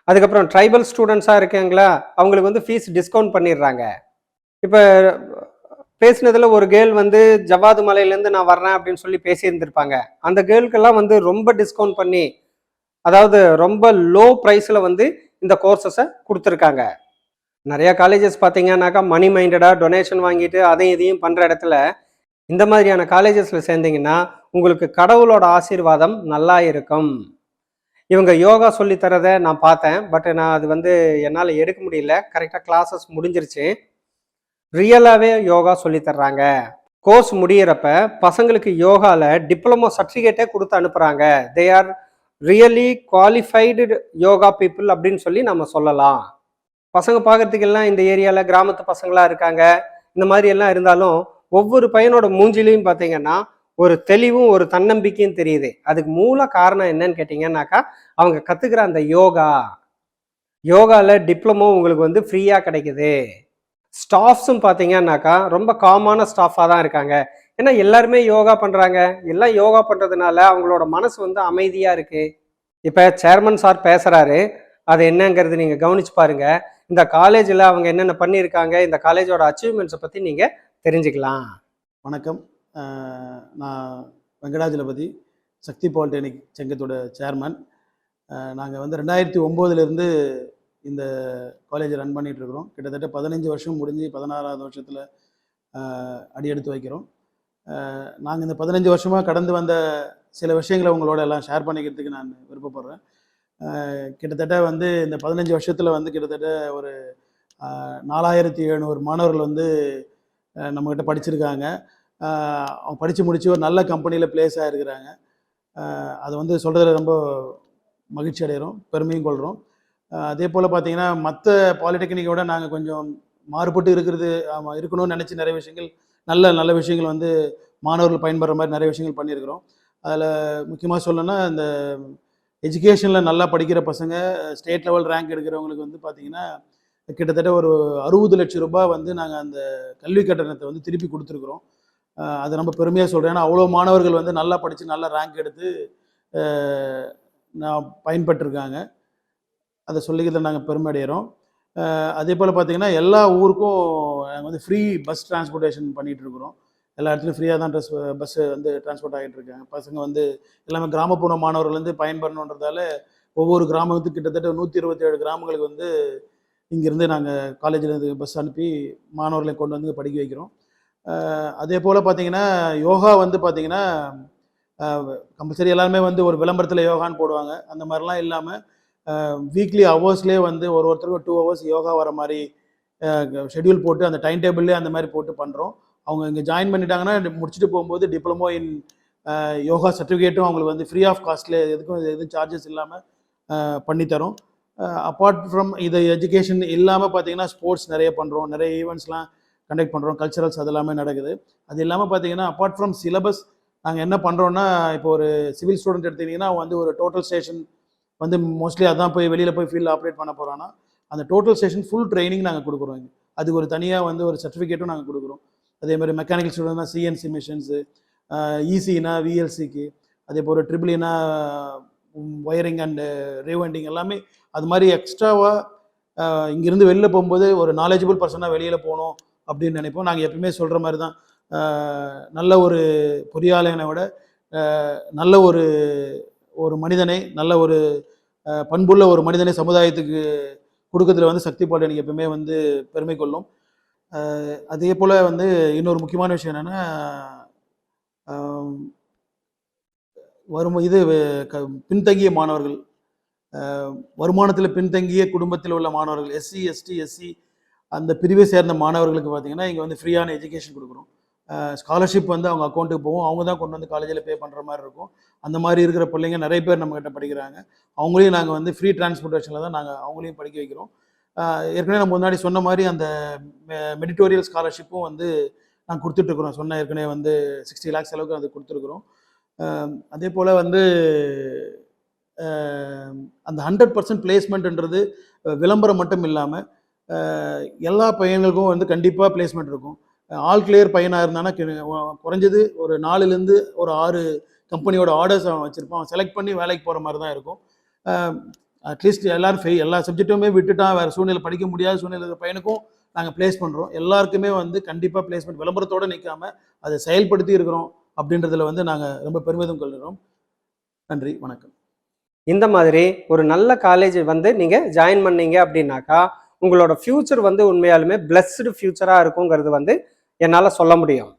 அதுக்கப்புறம் ட்ரைபல் ஸ்டூடெண்ட்ஸாக இருக்காங்களா, அவங்களுக்கு வந்து ஃபீஸ் டிஸ்கவுண்ட் பண்ணிடுறாங்க. இப்போ பேசினதில் ஒரு கேர்ள் வந்து ஜவாது மலையிலேருந்து நான் வர்றேன் அப்படின்னு சொல்லி பேசியிருந்திருப்பாங்க. அந்த கேர்ளுக்கெல்லாம் வந்து ரொம்ப டிஸ்கவுண்ட் பண்ணி, அதாவது ரொம்ப லோ ப்ரைஸில் வந்து இந்த கோர்சஸை கொடுத்துருக்காங்க. நிறைய காலேஜஸ் பார்த்தீங்கன்னாக்கா மணி மைண்டடாக டொனேஷன் வாங்கிட்டு அதையும் இதையும் பண்ணுற இடத்துல இந்த மாதிரியான காலேஜஸில் சேர்ந்தீங்கன்னா உங்களுக்கு கடவுளோட ஆசீர்வாதம் நல்லா இருக்கும். இவங்க யோகா சொல்லி தரதை நான் பார்த்தேன். பட் நான் அது வந்து என்னால் எடுக்க முடியல. கரெக்டாக கிளாஸஸ் முடிஞ்சிருச்சு. ரியலாகவே யோகா சொல்லி தர்றாங்க. கோர்ஸ் முடியிறப்ப பசங்களுக்கு யோகாவில் டிப்ளமோ சர்டிஃபிகேட்டே கொடுத்து அனுப்புகிறாங்க. They are really qualified yoga people அப்படின்னு சொல்லி நம்ம சொல்லலாம். பசங்க பார்க்கறதுக்கு எல்லாம் இந்த ஏரியாவில் கிராமத்து பசங்களாக இருக்காங்க. இந்த மாதிரி எல்லாம் இருந்தாலும் ஒவ்வொரு பையனோட மூஞ்சிலையும் பார்த்தீங்கன்னா ஒரு தெளிவும் ஒரு தன்னம்பிக்கையும் தெரியுது. அதுக்கு மூல காரணம் என்னன்னு கேட்டிங்கன்னாக்கா அவங்க கற்றுக்கிற அந்த யோகாவில் டிப்ளமோ உங்களுக்கு வந்து ஃப்ரீயாக கிடைக்குது. ஸ்டாஃப்ஸும் பார்த்தீங்கன்னாக்கா ரொம்ப காமான ஸ்டாஃபாக தான் இருக்காங்க. ஏன்னா எல்லாருமே யோகா பண்ணுறாங்க. எல்லாம் யோகா பண்ணுறதுனால அவங்களோட மனசு வந்து அமைதியாக இருக்குது. இப்போ சேர்மன் சார் பேசுகிறாரு, அது என்னங்கிறது நீங்கள் கவனிச்சு பாருங்க. இந்த காலேஜில் அவங்க என்னென்ன பண்ணியிருக்காங்க, இந்த காலேஜோட அச்சீவ்மெண்ட்ஸை பற்றி நீங்கள் தெரிஞ்சுக்கலாம். வணக்கம். நான் வெங்கடாஜலபதி, சக்தி பாலிடெக்னிக் சங்கத்தோட சேர்மன். நாங்கள் வந்து 2009 இந்த காலேஜை ரன் பண்ணிகிட்ருக்குறோம். கிட்டத்தட்ட 15 வருஷம் முடிஞ்சு 16வது வருஷத்தில் அடி எடுத்து வைக்கிறோம். நாங்கள் இந்த 15 வருஷமாக கடந்து வந்த சில விஷயங்களை உங்களோட எல்லாம் ஷேர் பண்ணிக்கிறதுக்கு நான் விருப்பப்படுறேன். கிட்டத்தட்ட வந்து இந்த 15 வருஷத்தில் வந்து கிட்டத்தட்ட ஒரு 4700 மாணவர்கள் வந்து நம்மக்கிட்ட படிச்சிருக்காங்க. அவங்க படித்து முடித்து ஒரு நல்ல கம்பெனியில் பிளேஸ் ஆகிருக்கிறாங்க. அதை வந்து சொல்கிறதுல ரொம்ப மகிழ்ச்சி அடைகிறோம், பெருமையும் கொள்கிறோம். அதே போல் பார்த்திங்கன்னா மற்ற பாலிடெக்னிக்கோட நாங்கள் கொஞ்சம் மாறுபட்டு இருக்கணும்னு நினச்சி நிறைய விஷயங்கள் நல்ல விஷயங்கள் வந்து மாணவர்கள் பயன்படுற மாதிரி நிறைய விஷயங்கள் பண்ணியிருக்கிறோம். அதில் முக்கியமாக சொல்லணும்னா இந்த எஜுகேஷனில் நல்லா படிக்கிற பசங்க ஸ்டேட் லெவல் ரேங்க் எடுக்கிறவங்களுக்கு வந்து பார்த்திங்கன்னா கிட்டத்தட்ட ஒரு 60 லட்சம் ரூபாய் வந்து நாங்கள் அந்த கல்வி கட்டணத்தை வந்து திருப்பி கொடுத்துருக்குறோம். அதை ரொம்ப பெருமையாக சொல்கிறேன். ஏன்னா அவ்வளோ மாணவர்கள் வந்து நல்லா படித்து நல்லா ரேங்க் எடுத்து நான் பயன்பட்டிருக்காங்க. அதை சொல்லிக்கிறத நாங்கள் பெருமை அடைகிறோம். அதே போல் பார்த்திங்கன்னா எல்லா ஊருக்கும் நாங்கள் வந்து ஃப்ரீ பஸ் டிரான்ஸ்போர்ட்டேஷன் பண்ணிகிட்ருக்குறோம். எல்லா இடத்துலையும் ஃப்ரீயாக தான் பஸ்ஸு வந்து டிரான்ஸ்போர்ட் ஆகிட்டு இருக்காங்க. பசங்க வந்து எல்லாமே கிராமப்புற மாணவர்கள் வந்து பயன்படணுன்றதால ஒவ்வொரு கிராமத்துக்கு கிட்டத்தட்ட 127 கிராமங்களுக்கு வந்து இங்கேருந்து நாங்கள் காலேஜிலேருந்து பஸ் அனுப்பி மாணவர்களை கொண்டு வந்து படிக்க வைக்கிறோம். அதே போல் பார்த்திங்கன்னா யோகா வந்து பார்த்திங்கன்னா கம்பல்சரி எல்லாருமே வந்து ஒரு விளம்பரத்தில் யோகான்னு போடுவாங்க. அந்த மாதிரிலாம் இல்லாமல் வீக்லி ஹவர்ஸ்லேயே வந்து ஒருத்தருக்கு 2 ஹவர்ஸ் யோகா வர மாதிரி ஷெட்யூல் போட்டு அந்த டைம் டேபிள்லேயே அந்த மாதிரி போட்டு பண்ணுறோம். அவங்க இங்கே ஜாயின் பண்ணிட்டாங்கன்னா முடிச்சுட்டு போகும்போது டிப்ளமோ இன் யோகா சர்டிஃபிகேட்டும் அவங்களுக்கு வந்து ஃப்ரீ ஆஃப் காஸ்ட்ல எதுவும் சார்ஜஸ் இல்லாமல் பண்ணித்தரோம். அப்பார்ட் ஃப்ரம் இது எஜுகேஷன் இல்லாமல் பார்த்தீங்கன்னா ஸ்போர்ட்ஸ் நிறைய பண்ணுறோம், நிறைய ஈவெண்ட்ஸ்லாம் கண்டக்ட் பண்ணுறோம், கல்ச்சரல்ஸ் அதெல்லாமே நடக்குது. அது இல்லாமல் பார்த்தீங்கன்னா அப்பார்ட் ஃப்ரம் சிலபஸ் நாங்கள் என்ன பண்ணுறோன்னா, இப்போ ஒரு சிவில் ஸ்டூடெண்ட் எடுத்துக்கிட்டிங்கன்னா வந்து ஒரு டோட்டல் ஸ்டேஷன் வந்து மோஸ்ட்லி அதான் போய் வெளியில் போய் ஃபீல்டில் ஆப்ரேட் பண்ண போகிறான்னா அந்த டோட்டல் ஸ்டேஷன் ஃபுல் ட்ரைனிங் நாங்கள் கொடுக்குறோம். அதுக்கு ஒரு தனியாக வந்து ஒரு சர்டிஃபிகேட்டும் நாங்கள் கொடுக்குறோம். அதே மாதிரி மெக்கானிக்கல் ஸ்டூடெண்ட்னா சிஎன்சி மிஷின்ஸு, இசினா விஎல்சிக்கு, அதே போல் ட்ரிபிள்னா ஒயரிங் அண்டு ரீவைண்டிங் எல்லாமே அது மாதிரி எக்ஸ்ட்ராவாக இங்கேருந்து வெளில போகும்போது ஒரு நாலேஜபிள் பர்சனாக வெளியில் போகணும் அப்படின்னு நினைப்போம். நாங்கள் எப்பவுமே சொல்கிற மாதிரி தான், நல்ல ஒரு பொறியாளனை விட நல்ல ஒரு மனிதனை, நல்ல ஒரு பண்புள்ள ஒரு மனிதனை சமுதாயத்துக்கு கொடுக்கறதுல வந்து சக்தி பாலிடெக்னிக் எப்பவுமே வந்து பெருமை கொள்ளும். அதே போல் வந்து இன்னொரு முக்கியமான விஷயம் என்னென்னா, பின்தங்கிய மாணவர்கள், வருமானத்தில் பின்தங்கிய குடும்பத்தில் உள்ள மாணவர்கள், எஸ்சி எஸ்டி எஸ்சி அந்த பிரிவை சேர்ந்த மாணவர்களுக்கு பார்த்திங்கன்னா இங்கே வந்து ஃப்ரீயான எஜுகேஷன் கொடுக்குறோம். ஸ்காலர்ஷிப் வந்து அவங்க அக்கௌண்ட்டுக்கு போகும், அவங்க தான் கொண்டு வந்து காலேஜில் பே பண்ணுற மாதிரி இருக்கும். அந்த மாதிரி இருக்கிற பிள்ளைங்க நிறைய பேர் நம்மக்கிட்ட படிக்கிறாங்க. அவங்களையும் நாங்கள் வந்து ஃப்ரீ டிரான்ஸ்போர்ட்டேஷனில் தான் நாங்கள் அவங்களையும் படிக்க வைக்கிறோம். ஏற்கனவே நம்ம முன்னாடி சொன்ன மாதிரி அந்த மெடிட்டோரியல் ஸ்காலர்ஷிப்பும் வந்து நாங்கள் கொடுத்துட்ருக்குறோம். சொன்ன ஏற்கனவே வந்து 60 lakhs அளவுக்கு அது கொடுத்துருக்குறோம். அதே போல் வந்து அந்த 100% பிளேஸ்மெண்ட்ன்றது விளம்பரம் மட்டும் இல்லாமல் எல்லா பையன்களுக்கும் வந்து கண்டிப்பாக பிளேஸ்மெண்ட் இருக்கும். ஆல் கிளியர் பையனாக இருந்தானா குறைஞ்சது ஒரு 4லேருந்து ஒரு 6 கம்பெனியோட ஆர்டர்ஸ் அவன் வச்சுருப்பான். அவன் செலக்ட் பண்ணி வேலைக்கு போகிற மாதிரி தான் இருக்கும். அட்லீஸ்ட் எல்லாரும் எல்லா சப்ஜெக்ட்டுமே விட்டுட்டான், வேறு சூழ்நிலை படிக்க முடியாத சூழ்நிலை பையனுக்கும் நாங்கள் பிளேஸ் பண்ணுறோம். எல்லாருக்குமே வந்து கண்டிப்பாக பிளேஸ்மெண்ட் விளம்பரத்தோடு நிற்காமல் அதை செயல்படுத்தி இருக்கிறோம் அப்படின்றதுல வந்து நாங்கள் ரொம்ப பெருமிதம் கொள்கிறோம். நன்றி, வணக்கம். இந்த மாதிரி ஒரு நல்ல காலேஜ் வந்து நீங்கள் ஜாயின் பண்ணீங்க அப்படின்னாக்கா உங்களோட ஃபியூச்சர் வந்து உண்மையாலுமே பிளஸ்டு ஃபியூச்சராக இருக்குங்கிறது வந்து என்னால் சொல்ல முடியும்.